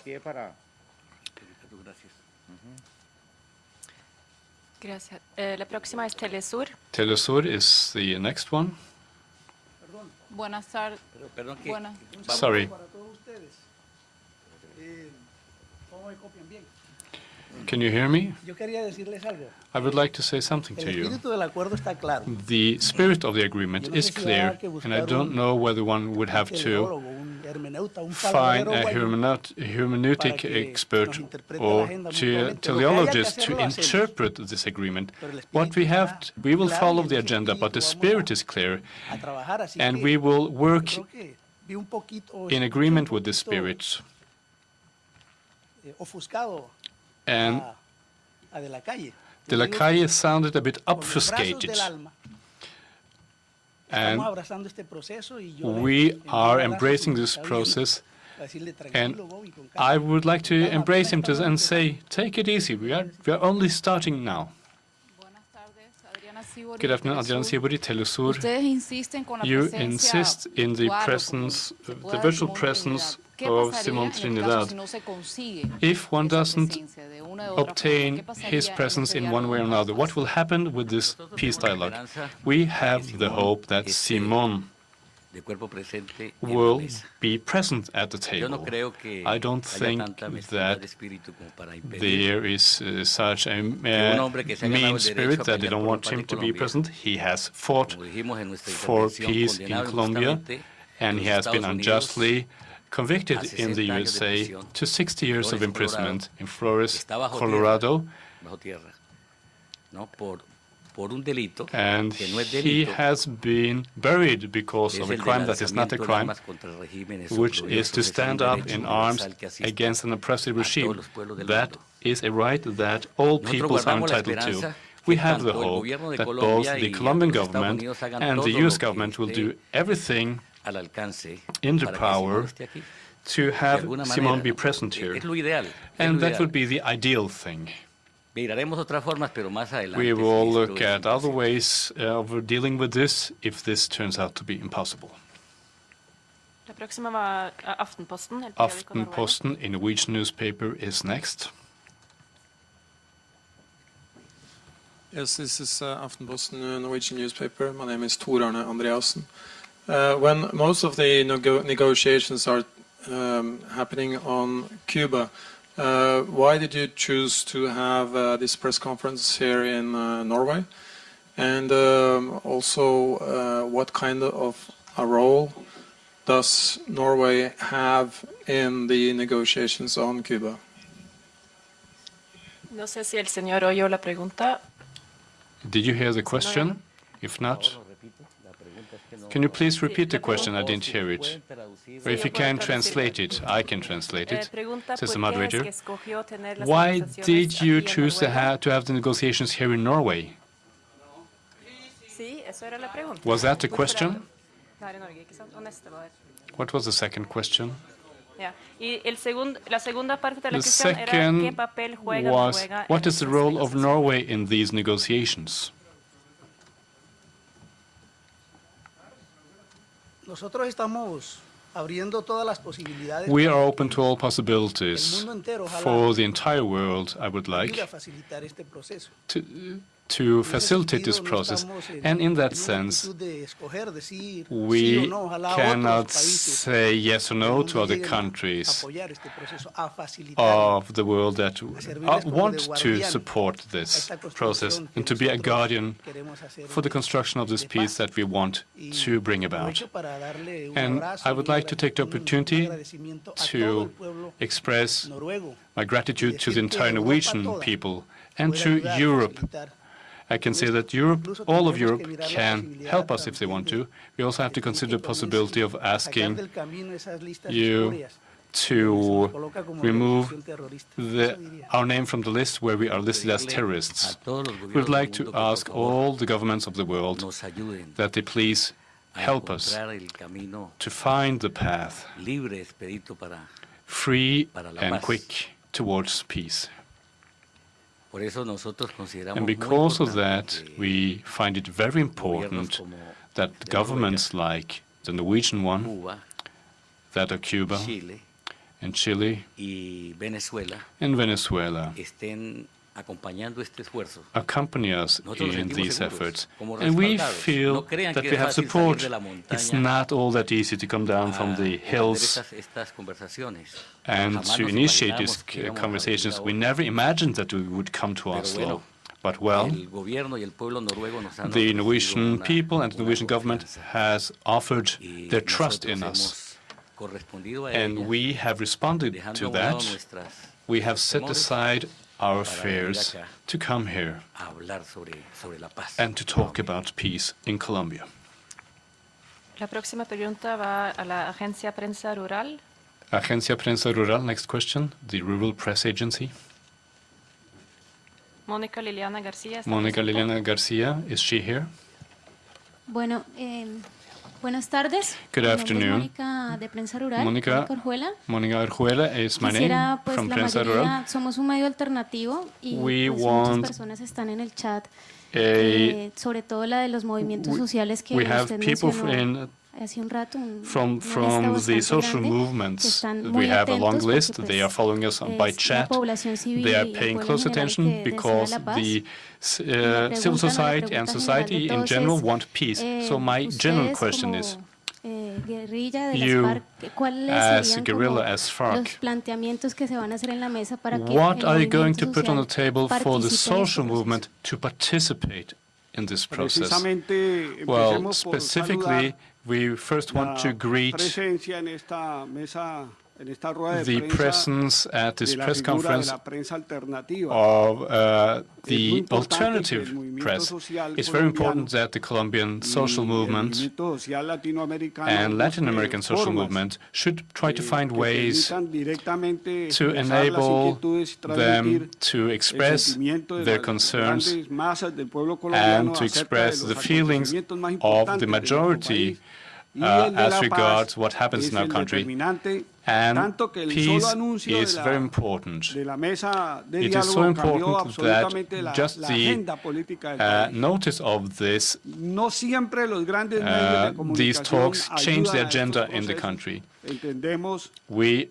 Gracias. La próxima es Telesur. Telesur is the next one. Buenas tardes. Sorry. Can you hear me? I would like to say something to you. The spirit of the agreement is clear, and I don't know whether one would have to find a hermeneutic expert or teleologist to interpret this agreement. What we will follow the agenda, but the spirit is clear, and we will work in agreement with the spirit. And De la Calle sounded a bit obfuscated. And we are embracing this process, and I would like to embrace him and say, take it easy, we are only starting now. Good afternoon, Adriana Sibori, Telesur. You insist in the presence, the virtual presence of Simón Trinidad. If one doesn't obtain his presence in one way or another, what will happen with this peace dialogue? We have the hope that Simón will be present at the table. I don't think that there is such a mean spirit that they don't want him to be present. He has fought for peace in Colombia, and he has been unjustly convicted in the USA to 60 years of imprisonment in Flores, Colorado. And he has been buried because of a crime that is not a crime, which is to stand up in arms against an oppressive regime. That is a right that all peoples are entitled to. We have the hope that both the Colombian government and the US government will do everything in their power to have Simón be present here. And that would be the ideal thing. We will look at other ways of dealing with this if this turns out to be impossible. Aftenposten, a Norwegian newspaper, is next. Yes, this is Aftenposten, a Norwegian newspaper. My name is Tor Arne Andreasen. When most of the negotiations are happening on Cuba, why did you choose to have this press conference here in Norway? And also, what kind of a role does Norway have in the negotiations on Cuba? No sé si el señor oyó la pregunta. Did you hear the question? If not, can you please repeat the question? I didn't hear it. Or if you can translate it, I can translate it, says the moderator. Why did you choose to have the negotiations here in Norway? Was that the question? What was the second question? The second was, what is the role of Norway in these negotiations? We are open to all possibilities. For the entire world, I would like to facilitate this process. And in that sense, we cannot say yes or no to other countries of the world that want to support this process and to be a guardian for the construction of this peace that we want to bring about. And I would like to take the opportunity to express my gratitude to the entire Norwegian people and to Europe. I can say that Europe, all of Europe, can help us if they want to. We also have to consider the possibility of asking you to remove our name from the list where we are listed as terrorists. We would like to ask all the governments of the world that they please help us to find the path, free and quick, towards peace. And because of that, we find it very important that governments like the Norwegian one, that of Cuba and Chile and Venezuela, accompany us in these efforts. And we feel that we have support. It's not all that easy to come down from the hills and to initiate these conversations. We never imagined that we would come to Oslo. But well, the Norwegian people and the Norwegian government has offered their trust in us. And we have responded to that. We have set aside our affairs to come here and to talk about peace in Colombia. La próxima pregunta va a la Agencia Prensa Rural. Agencia Prensa Rural, next question, the Rural Press Agency. Mónica Liliana García. Mónica Liliana García, is she here? Bueno, buenas tardes. Good afternoon. Mónica de Prensa Rural. Mónica Orjuela is my name from Prensa Rural. Somos un medio alternativo y muchas personas están en el chat, sobre todo la de los movimientos sociales que usted mencionó hace un rato. From the social movements, we have a long list. They are following us by chat. They are paying close attention because the civil society and society in general want peace. So my general question is, you as a guerrilla, as FARC, what are you going to put on the table for the social movement to participate in this process? Well, specifically, we first want to greet the presence at this press conference of the alternative press. It's very important that the Colombian social movement and Latin American social movement should try to find ways to enable them to express their concerns and to express the feelings of the majority as regards what happens in our country. And peace is very important. It is so important that just the notice of this, these talks change the agenda in the country. We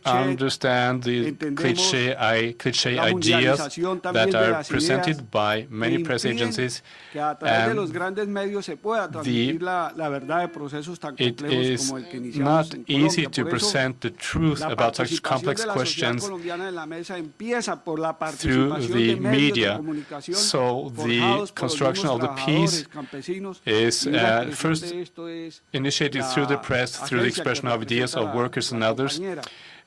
understand the cliché ideas that are presented by many press agencies, and it is not easy to present the truth about such complex questions through the media. So the construction of the peace is first initiated through the press, through the expression of ideas of workers and others,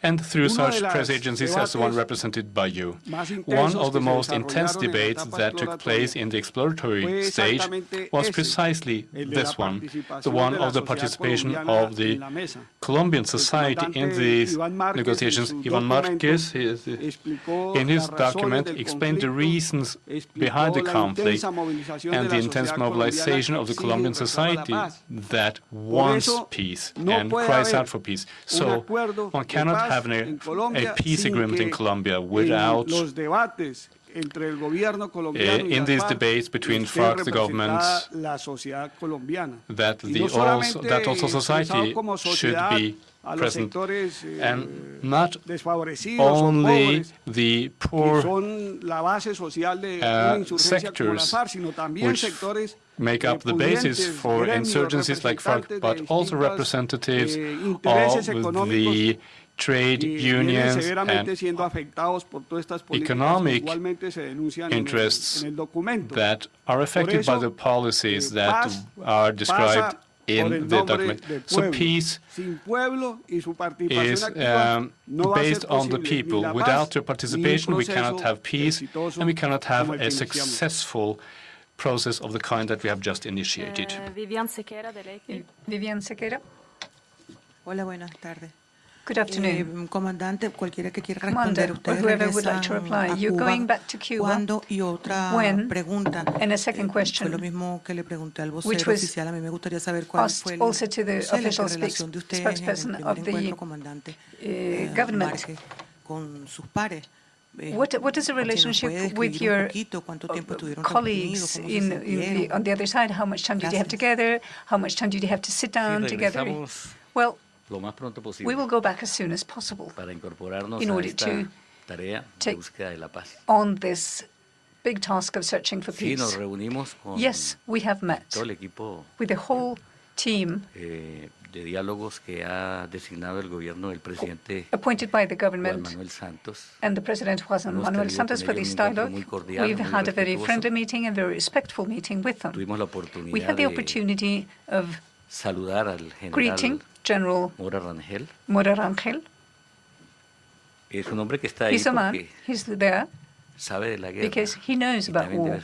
and through such press agencies as the one represented by you. One of the most intense debates that took place in the exploratory stage was precisely this one, the one of the participation of the Colombian society in these negotiations. Ivan Marquez, in his document, explained the reasons behind the conflict and the intense mobilization of the Colombian society that wants peace and cries out for peace. So one cannot have a peace agreement in Colombia without, in these debates between FARC, the government, that also society should be present, and not only the poor sectors which make up the basis for insurgencies like FARC, but also representatives of the trade unions and economic interests that are affected by the policies that are described in the document. So peace is based on the people. Without their participation, we cannot have peace, and we cannot have a successful process of the kind that we have just initiated. Vivian Sequeira, de Leyque. Vivian Sequeira. Hola, buenas tardes. Good afternoon. Comandante, cualquiera que quiera Commander, responder, or ustedes whoever would like to regresan reply. a You're Cuba, going back to Cuba. ¿cuándo? Y otra When? pregunta, And a second question, fue lo mismo que le pregunté al which vocero was oficial. A mí me gustaría saber cuál asked fue also to the la official relación de ustedes en el spokesperson primer of the encuentro, comandante, government. Marque, con sus pares. What is the relationship with your colleagues on the other side? How much time did you have together? How much time did you have to sit down together? Well, we will go back as soon as possible in order to take on this big task of searching for peace. Yes, we have met with the whole team appointed by the government and the President Juan Manuel Santos for this dialogue. We've had a very friendly meeting and very respectful meeting with them. We had the opportunity of greeting General Mora Rangel. He's a man, he's there because he knows about war.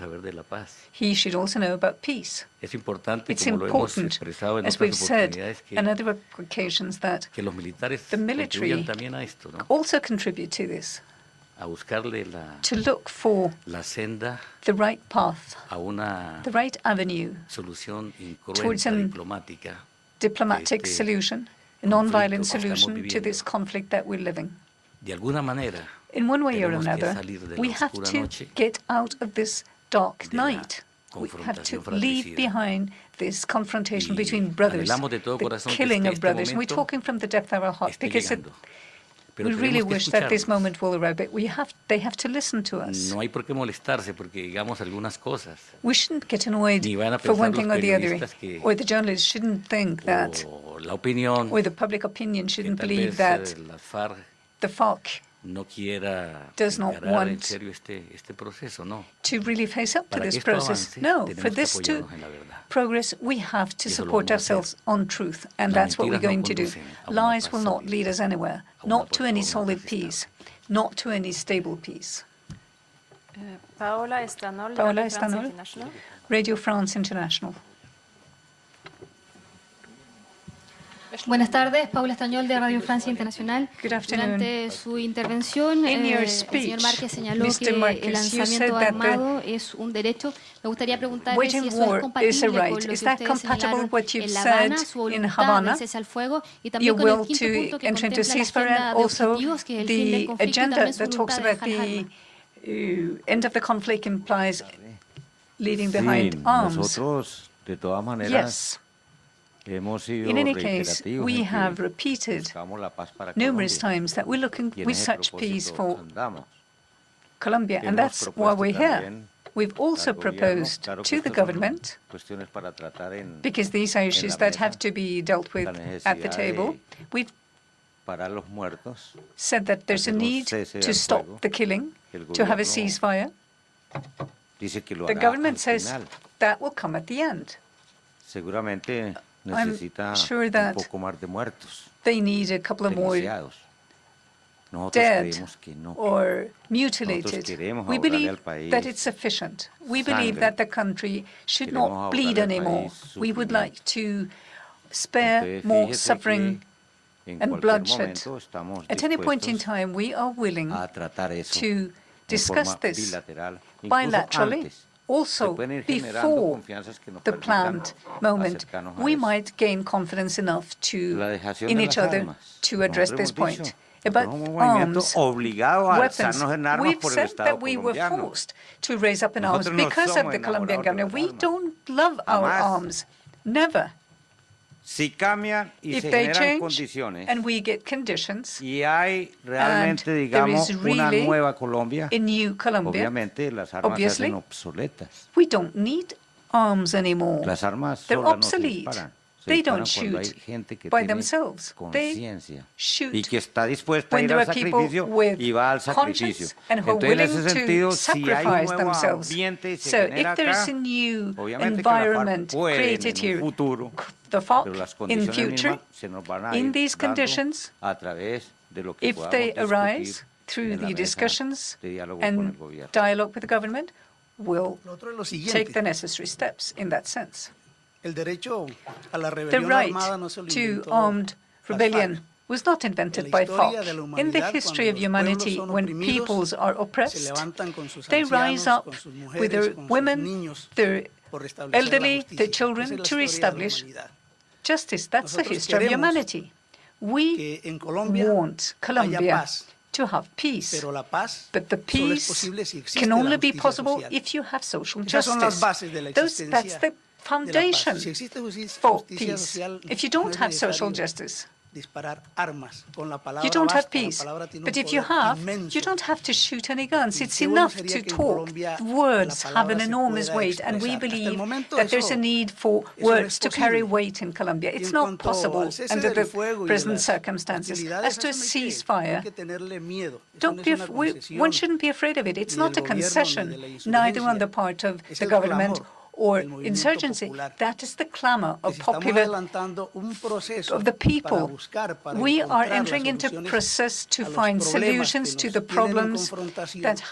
He should also know about peace. It's important, as we've said on other occasions, that the military also contribute to this, to look for the right path, the right avenue towards a diplomatic solution, a non-violent solution to this conflict that we're living. In one way or another, we have to get out of this dark night. We have to leave behind this confrontation between brothers, the killing of brothers. We're talking from the depth of our heart because we really wish that this moment will arrive, but they have to listen to us. We shouldn't get annoyed for one thing or the other, or the journalists shouldn't think that, or the public opinion shouldn't believe that the FARC does not want to really face up to this process. No, for this to progress, we have to support ourselves on truth, and that's what we're going to do. Lies will not lead us anywhere, not to any solid peace, not to any stable peace. Paola Estanol, Radio France International. Buenas tardes, Paula Estañol de Radio Francia Internacional. Durante su intervención, el señor Márquez señaló que el lanzamiento armado es un derecho. Me gustaría preguntarle si eso es compatible con lo que ustedes señalaron en La Habana, su voluntad de cese al fuego, y también con el quinto punto que contempla la agenda de objetivos, que es el fin del conflicto, también su voluntad de dejar las armas. End of the conflict implies leaving behind arms. Yes. In any case, we have repeated numerous times that we're looking with such peace for Colombia, and that's why we're here. We've also proposed to the government, because these are issues that have to be dealt with at the table, we've said that there's a need to stop the killing, to have a ceasefire. The government says that will come at the end. I'm sure that they need a couple of more dead or mutilated. We believe that it's sufficient. We believe that the country should not bleed anymore. We would like to spare more suffering and bloodshed. At any point in time, we are willing to discuss this bilaterally. Also, before the planned moment, we might gain confidence enough in each other to address this point. About arms, weapons, we've said that we were forced to raise up in arms because of the Colombian government. We don't love our arms, never. If they change and we get conditions, and there is really a new Colombia, obviously, we don't need arms anymore. They're obsolete. They don't shoot by themselves. They shoot when there are people with conscience and who are willing to sacrifice themselves. So if there is a new environment created here, the FARC in future, in these conditions, if they arise through the discussions and dialogue with the government, will take the necessary steps in that sense. The right to armed rebellion was not invented by FARC. In the history of humanity, when peoples are oppressed, they rise up with their women, their elderly, their children, to reestablish justice. That's the history of humanity. We want Colombia to have peace, but the peace can only be possible if you have social justice. That's the foundation for peace. If you don't have social justice, You don't have peace. But if you have, you don't have to shoot any guns. It's enough to talk. Words have an enormous weight, and we believe that there's a need for words to carry weight in Colombia. It's not possible under the present circumstances. As to a ceasefire, one shouldn't be afraid of it. It's not a concession, neither on the part of the government or insurgency. That is the clamor of the people. We are entering into a process to find solutions to the problems that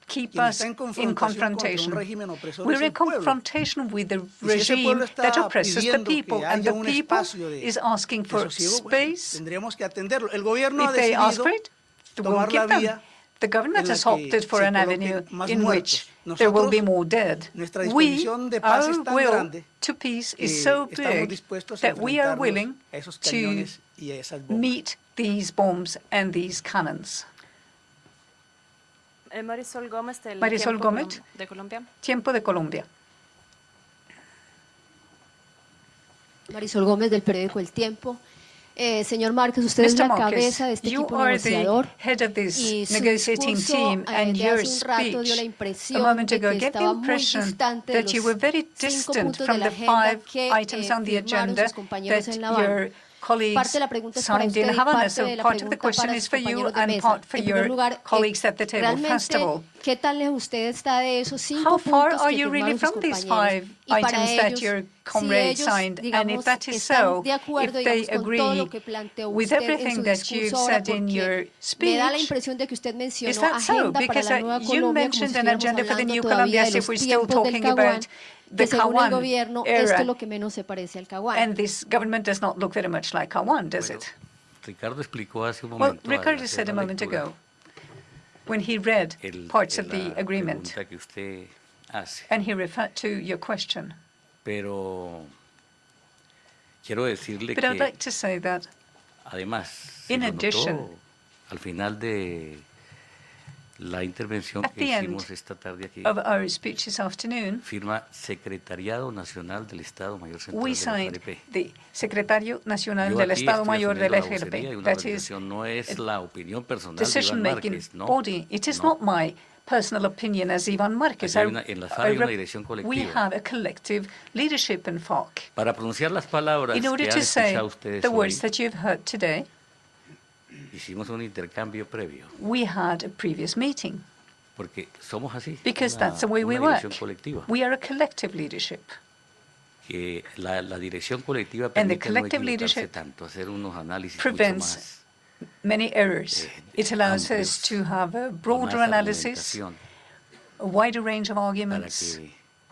keep us in confrontation. We're in confrontation with the regime that oppresses the people, and the people is asking for space. If they ask for it, we'll give them. The government has opted for an avenue in which there will be more dead. Our will to peace is so big that we are willing to meet these bombs and these cannons. Marisol Gómez, de Colombia. Tiempo de Colombia. Marisol Gómez, del periódico El Tiempo. Señor Márquez, usted es la cabeza de este equipo negociador y su discurso de hace un rato dio la impresión de que estaba muy distante de los 5 puntos de la agenda que firmaron sus compañeros en La Habana. Parte de la pregunta es para usted y parte de la pregunta para sus compañeros de mesa. En primer lugar, realmente, ¿qué tan lejos usted está de esos 5 puntos que firmaron sus compañeros? Y para ellos, si ellos, digamos, están de acuerdo, digamos, con todo lo que planteó usted en su discurso ahora, porque me da la impresión de que usted mencionó agenda para la nueva Colombia, como si estuviéramos hablando todavía de los tiempos del Caguán, que según el gobierno, esto es lo que menos se parece al Caguán. And this government does not look very much like Caguán, does it? Ricardo explicó hace un momento. Well, Ricardo said a moment ago, when he read parts of the agreement, and he referred to your question. Pero quiero decirle But I'd like to say that, además, in addition, al final de la intervención que hicimos esta tarde aquí, of our speech this afternoon, firma Secretariado Nacional del Estado Mayor Central we de la signed FARC. the Secretario Nacional del Estado Mayor de la FARC. That is no es la opinión personal de Iván decision-making Márquez, no. body. It is not my personal opinion as Iván Márquez. We have a collective leadership in FARC. Para pronunciar las palabras In order que to han say escuchado ustedes the hoy, words that you've heard today, hicimos un intercambio previo. we had a previous meeting. Porque somos así. Because that's the way we work. Colectiva. We are a collective leadership. Que la dirección colectiva And the permite no collective equivocarse leadership tanto, hacer unos análisis mucho prevents más many errors. It allows us to have a broader analysis, a wider range of arguments,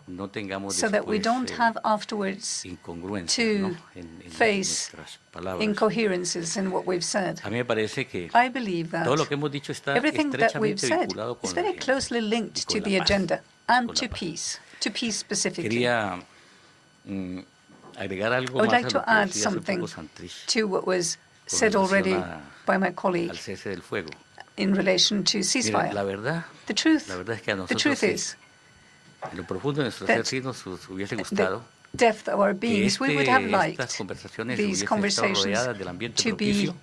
no tengamos so that we don't have afterwards to face incoherences in what we've said. A mí me parece que I believe that todo lo que hemos dicho está everything that we've estrechamente said vinculado is con very la closely linked to the agenda and to peace specifically. Quería agregar algo I would más like a to lo que add decía hace something poco Santrich to what was con said already relación by my colleague al cese del fuego. in relation to Mire, ceasefire. la verdad The truth es que a the nosotros truth is en lo profundo de nuestro that ser sí nos hubiese the gustado depth of our que beings, we would have estas liked conversaciones these hubiesen estado conversations rodeadas del ambiente to be propicio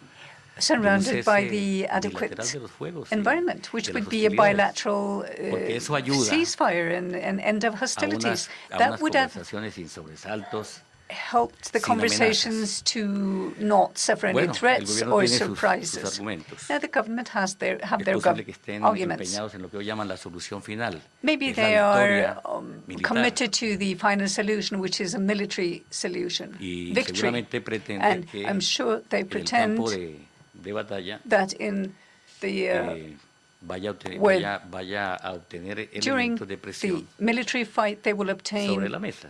surrounded by the bilateral adequate de los fuegos environment, which de would las be a hostilidades. bilateral Porque eso ayuda ceasefire and end of hostilities. a That unas would have conversaciones sin sobresaltos. helped the sin conversations to not suffer any Bueno, el threats gobierno or tiene sus surprises. argumentos. Now the government have Es their posible que estén arguments. empeñados en lo que hoy llaman la solución final. Maybe que es la they are victoria militar. committed to the final solution, which is a military solution, Y victory. seguramente pretenden And que I'm sure they en el pretend campo de batalla that in the vaya a obtener during elementos de the presión military fight, they will sobre obtain la mesa.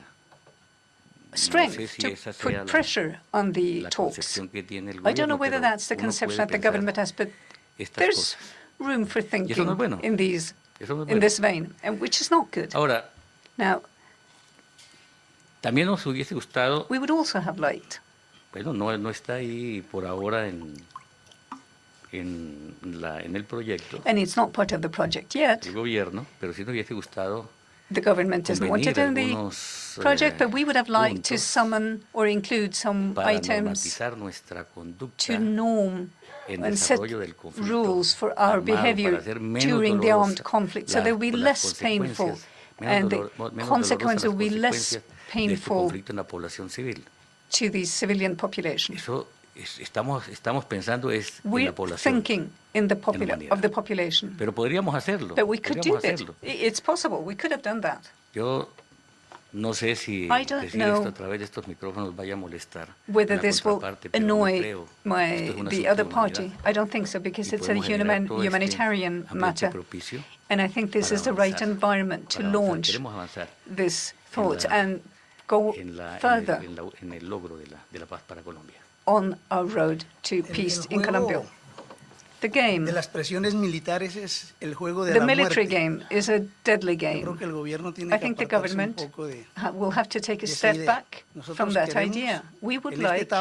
strength No sé si to esa sea put pressure on the la talks. concepción que tiene el I don't know gobierno, whether pero that's the uno conception puede that the pensar government has, but estas there's cosas. room for Y eso thinking no es bueno. in these Eso no es in bueno. this vein, and which is not good. Ahora, Now, también nos hubiese gustado, we would also have liked, bueno, no está ahí por ahora en el proyecto and it's not part of the project yet, del gobierno, pero sí nos hubiese gustado the government doesn't want it in the project, but we would have liked to summon or include some items to norm and set rules for our behavior during the armed conflict, so they will be less painful, and the consequence will be less painful to the civilian population. We're thinking in the population. But we could do it. It's possible. We could have done that. I don't know whether this will annoy the other party. I don't think so, because it's a humanitarian matter. And I think this is the right environment to launch this thought and go further on our road to peace in Colombia. The game, the military game, is a deadly game. I think the government will have to take a step back from that idea. We would like,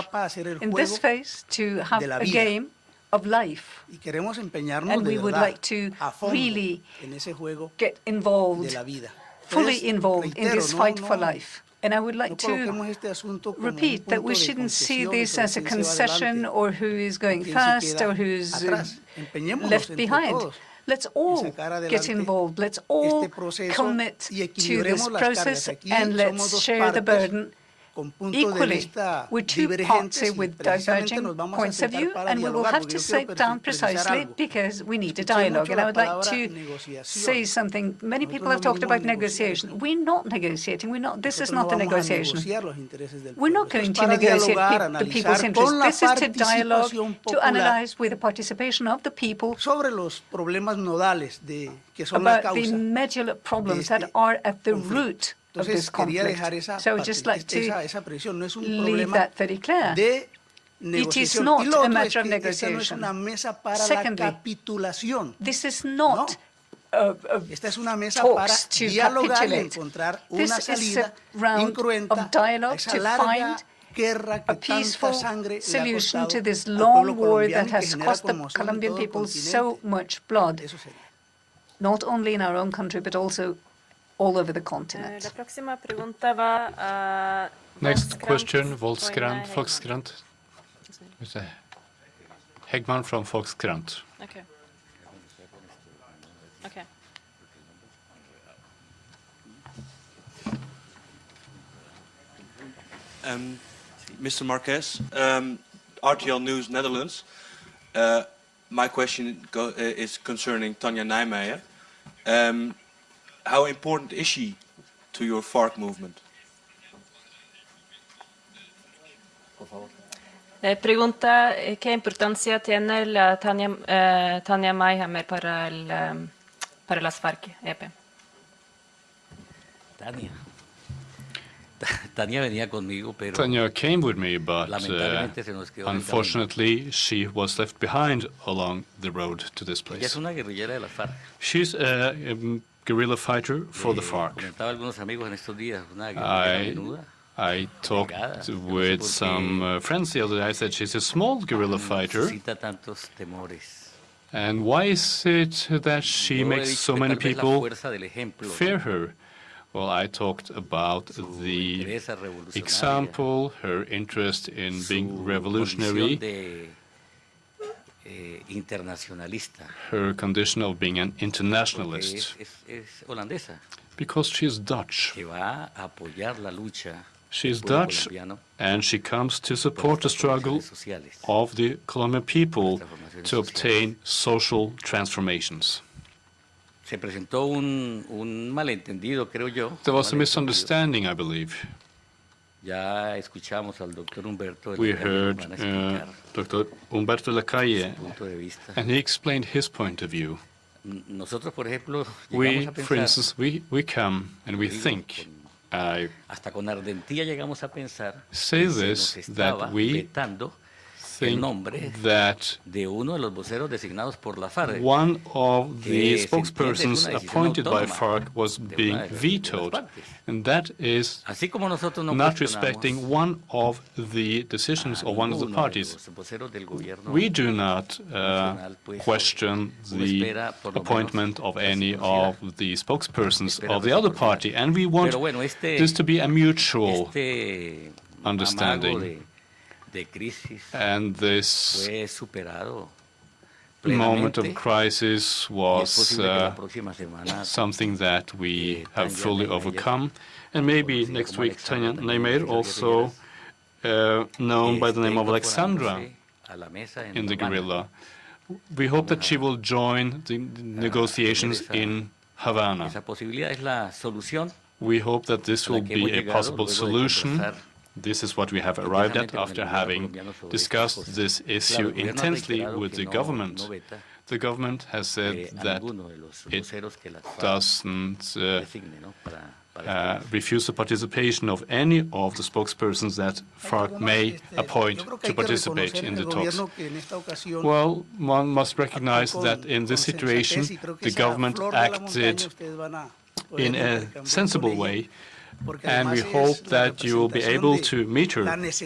in this phase, to have a game of life, and we would like to really get involved, fully involved in this fight for life. And I would like to repeat that we shouldn't see this as a concession or who is going first or who's left behind. Let's all get involved. Let's all commit to this process, and let's share the burden equally. We're two parties with diverging points of view, and we will have to sit down precisely because we need a dialogue. And I would like to say something. Many people have talked about negotiation. We're not negotiating. This is not a negotiation. We're not going to negotiate the people's interests. This is to dialogue, to analyze with the participation of the people about the medular problems that are at the root of this conflict. So I would just like to leave that very clear. It is not a matter of negotiation. Secondly, this is not talks to capitulate. This is a round of dialogue to find a peaceful solution to this long war that has cost the Colombian people so much blood, not only in our own country, but also all over the continent. Next question, Volkskrant. Mr. Hegman from Volkskrant. Okay. Mr. Marquez, RTL News Netherlands. My question is concerning Tanja Nijmeijer. How important is she to your FARC movement? Pregunta qué importancia tiene la Tanja Nijmeijer para las FARC EP. Tanja came with me, but unfortunately she was left behind along the road to this place. She's a guerrilla fighter for the FARC. I talked with some friends the other day. I said she's a small guerrilla fighter. And why is it that she makes so many people fear her? Well, I talked about the example, her interest in being revolutionary, her condition of being an internationalist, because she's Dutch. She's Dutch, and she comes to support the struggle of the Colombian people to obtain social transformations. There was a misunderstanding, I believe. We heard Dr. Humberto Lacalle, and he explained his point of view. We, for instance, we come and we think, I say this, that we el nombre de uno de los voceros designados por la FARC. One of the spokespersons appointed by FARC was being vetoed, and that is not respecting one of the decisions of one of the parties. We do not question the appointment of any of the spokespersons of the other party, and we want this to be a mutual understanding. And this moment of crisis was something that we have fully overcome. And maybe next week, Tanya Neymer, also known by the name of Alexandra in the guerrilla. We hope that she will join the negotiations in Havana. We hope that this will be a possible solution. This is what we have arrived at after having discussed this issue intensely with the government. The government has said that it doesn't refuse the participation of any of the spokespersons that FARC may appoint to participate in the talks. Well, one must recognize that in this situation, the government acted in a sensible way, and we hope that you will be able to meet her. She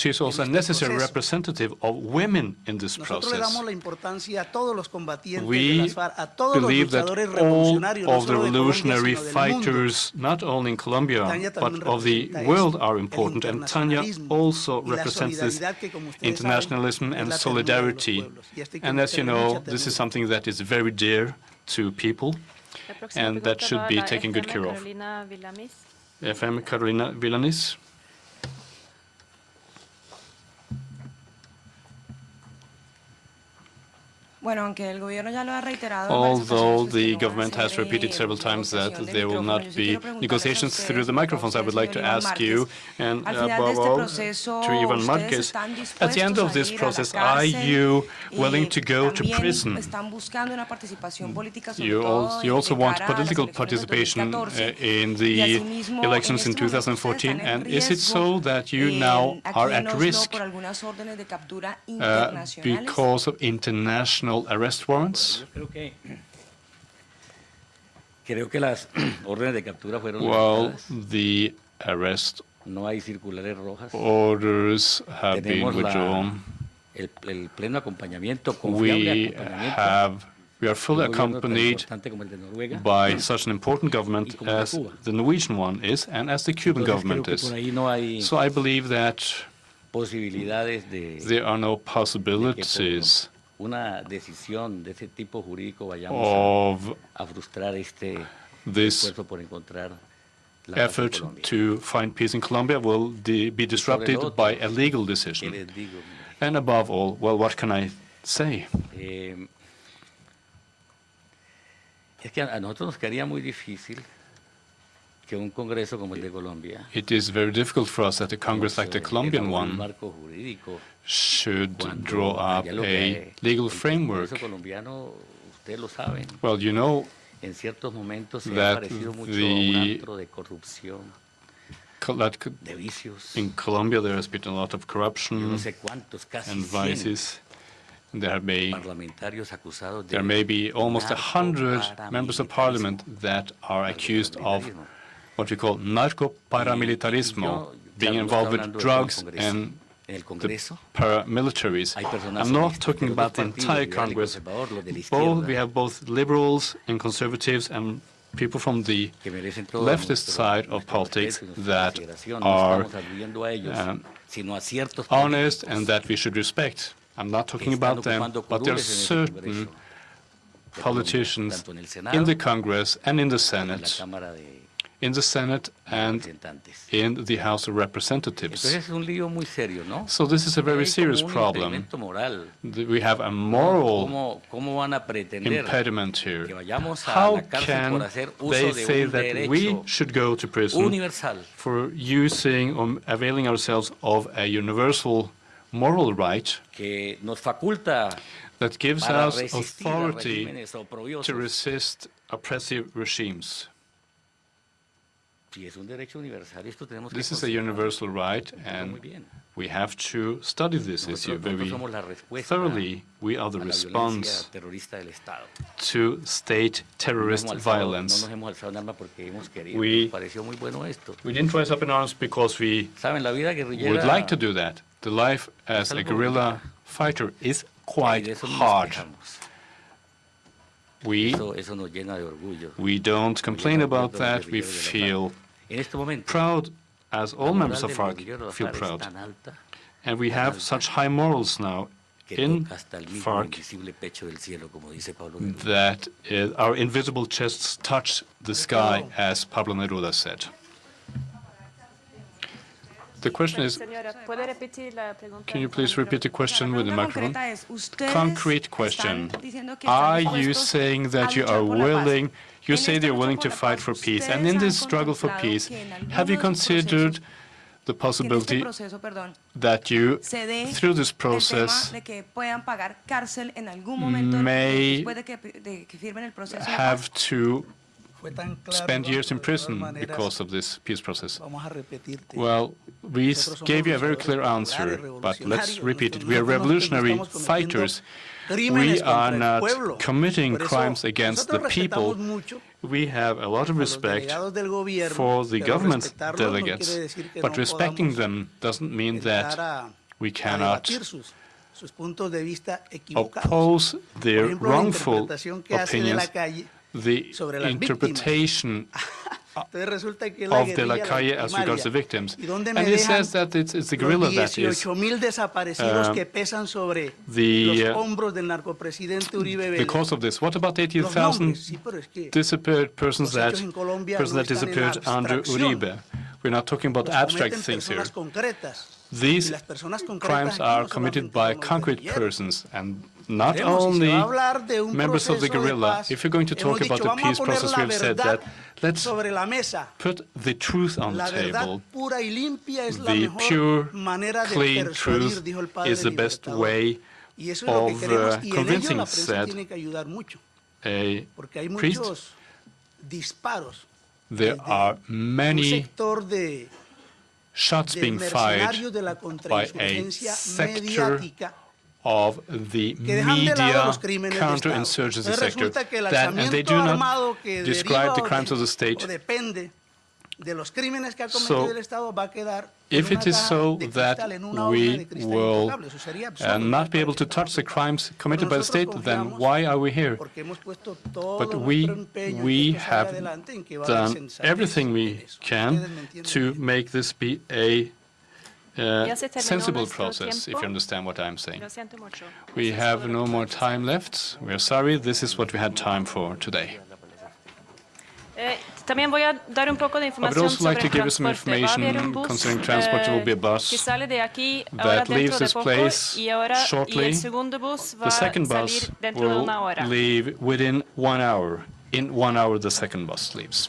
is also a necessary representative of women in this process. We believe that all of the revolutionary fighters, not only in Colombia, but of the world, are important, and Tanya also represents this internationalism and solidarity. And as you know, this is something that is very dear to people, and that should be taken good care of. FM Carolina Villanis. Although the government has repeated several times that there will not be negotiations through the microphones, I would like to ask you, and above all, to Ivan Marquez, at the end of this process, are you willing to go to prison? You also want political participation in the elections in 2014, and is it so that you now are at risk because of international arrest warrants? Well, the arrest orders have been withdrawn. We are fully accompanied by such an important government as the Norwegian one is, and as the Cuban government is. So I believe that there are no possibilities of this effort to find peace in Colombia will be disrupted by a legal decision. And above all, well, what can I say? It is very difficult for us that a Congress like the Colombian one should draw up a legal framework. Well, you know that in Colombia there has been a lot of corruption and vices. There may be almost 100 members of parliament that are accused of what we call narco-paramilitarismo, being involved with drugs and the paramilitaries. I'm not talking about the entire Congress. We have both liberals and conservatives and people from the leftist side of politics that are honest and that we should respect. I'm not talking about them, but there are certain politicians in the Congress and in the Senate and in the House of Representatives. So this is a very serious problem. We have a moral impediment here. How can they say that we should go to prison for using or availing ourselves of a universal moral right that gives us authority to resist oppressive regimes? This is a universal right, and we have to study this issue very thoroughly. We are the response to state terrorist violence. We didn't rise up in arms because we would like to do that. The life as a guerrilla fighter is quite hard. We don't complain about that. We feel proud, as all members of FARC feel proud. And we have such high morals now in FARC that our invisible chests touch the sky, as Pablo Neruda said. The question is, can you please repeat the question with the microphone? Concrete question. Are you saying that you are willing, you say you're willing to fight for peace, and in this struggle for peace, have you considered the possibility that you, through this process, may have to spend years in prison because of this peace process? Well, we gave you a very clear answer, but let's repeat it. We are revolutionary fighters. We are not committing crimes against the people. We have a lot of respect for the government delegates, but respecting them doesn't mean that we cannot oppose their wrongful opinions, the interpretation of De La Calle as regards the victims. And he says that it's the guerrilla that is the cause of this. What about 18,000 disappeared persons that disappeared under Uribe? We're not talking about abstract things here. These crimes are committed by concrete persons, and not only members of the guerrilla. If you're going to talk about the peace process, we have said that let's put the truth on the table. The pure, clean truth is the best way of convincing, said a priest. There are many shots being fired by a sector of the media counterinsurgency sector, and they do not describe the crimes of the state. So, if it is so that we will not be able to touch the crimes committed by the state, then why are we here? But we have done everything we can to make this be a sensible process, if you understand what I'm saying. We have no more time left. We're sorry. This is what we had time for today. I would also like to give you some information concerning transport. There will be a bus that leaves this place shortly. The second bus will leave within 1 hour. In 1 hour, the second bus leaves.